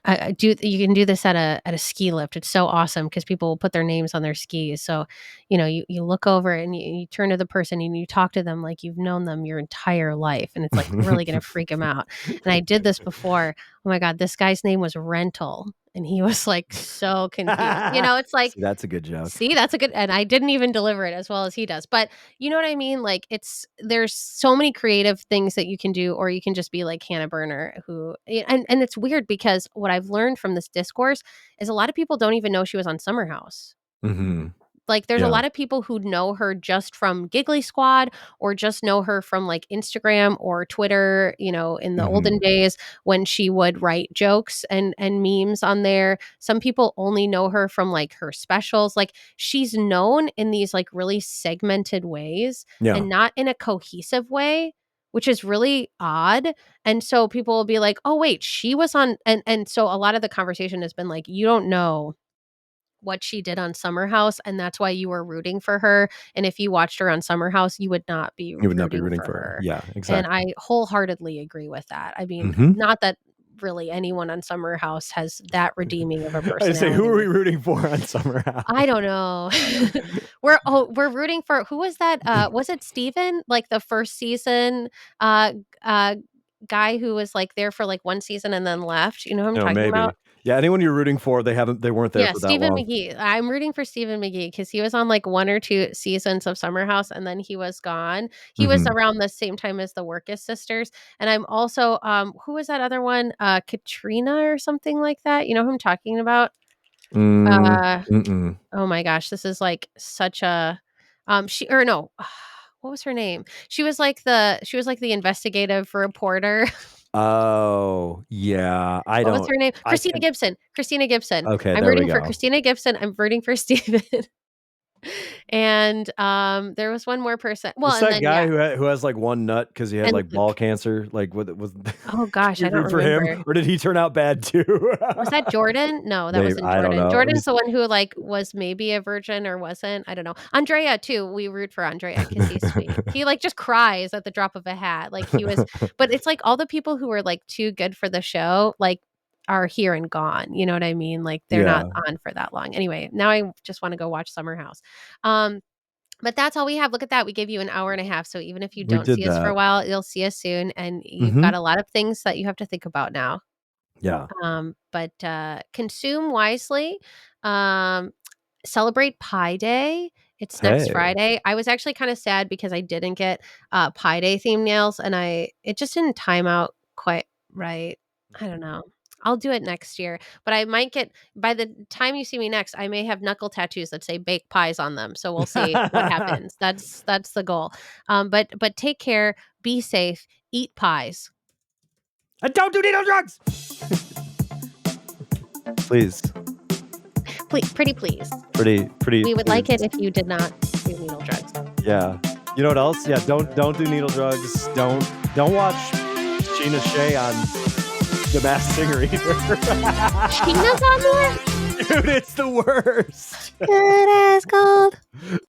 I do you can do this at a ski lift. It's so awesome because people will put their names on their skis. So, you look over and you turn to the person and you talk to them like you've known them your entire life, and it's, like, really gonna freak them out. And I did this before. Oh my god, this guy's name was Rental, and he was, like, so confused. It's like, See, that's a good joke. see, that's a good and I didn't even deliver it as well as he does, but you know what I mean? Like, there's so many creative things that you can do, or you can just be like Hannah Berner, and it's weird because what I've learned from this discourse is a lot of people don't even know she was on Summer House. Mhm. Like, there's a Yeah. lot of people who know her just from Giggly Squad or just know her from, like, Instagram or Twitter, in the olden Mhm. days when she would write jokes and memes on there. Some people only know her from, like, her specials. Like, she's known in these, like, really segmented ways Yeah. and not in a cohesive way, which is really odd. And so people will be like, "Oh, wait, she was on," and so a lot of the conversation has been like, "You don't know what she did on Summer House, and that's why you were rooting for her, and if you watched her on Summer House, you would not be You would not be rooting rooting for for her. her." Yeah, And exactly. I wholeheartedly agree with that. I mean, Mhm. not that really anyone on Summer House has that redeeming of a I say, who are we personality. rooting for on Summer I House? don't know. We're rooting for who was that? Was it Steven? Like, the 1st season, uh, uh, guy who was, like, there for, like, 1 season and then left? You know who I'm No, talking about? maybe. Yeah, anyone you're rooting for, they weren't there Yeah, for that Stephen long. McGee. I'm rooting for Stephen McGee because he was on, like, 1 or 2 seasons of Summer House, and then he was gone. He was Mhm. around the same time as the Workus sisters, and I'm also, who was that other one? Katrina or something like that? You know who I'm talking about? Mm, Uh, mm-mm. oh my gosh, this is, like, such a she or no, what was her name? She was like the investigative reporter. Oh, yeah, What was her name? I Christina can't Gibson. Christina Gibson. okay, I'm there we rooting for go. Christina Gibson. I'm rooting for Steven. And, there was one more person well, What's and that then, guy yeah, who has, like, one nut because he had, and like, ball Luke. cancer? Like, what was Oh did gosh, we I don't root for him, remember. or did he turn out bad too? Was that Jordan? No, that Maybe wasn't I don't Jordan. know. I'm Jordan's just the one who, like, was maybe a virgin or wasn't, I don't know. Andrea too, we root for Andrea because he's sweet. He, like, just cries at the drop of a hat, like, he was but it's like all the people who were, like, too good for the show, like, are here and gone, you know what I mean? Like, they're not Yeah, on for that long. Anyway, now I just wanna go watch Summer House. Um, but that's all we have. Look at that, we gave you an hour and a half, so even if you we don't did see us for a that. while, you'll see us soon, and you've got Mhm. a lot of things that you have to think about now. Yeah. But consume wisely. Um, celebrate Pi Day. It's next Hey. Friday. I was actually kind of sad because I didn't get Pi Day themed nails, and it just didn't time out quite right. I don't know. I'll do it next year, but I might get by the time you see me next, I may have knuckle tattoos that say baked pies on them. So we'll see what happens. That's the goal. But take care, be safe, eat pies. And don't do needle drugs! Please. Pretty please. Pretty We would please. like it if you did not do needle drugs. Yeah. You know what else? Yeah, don't do needle drugs. Don't watch Gina Shea on The Masked Singer Sheena's either. on there? Dude, it's the worst. Good as gold.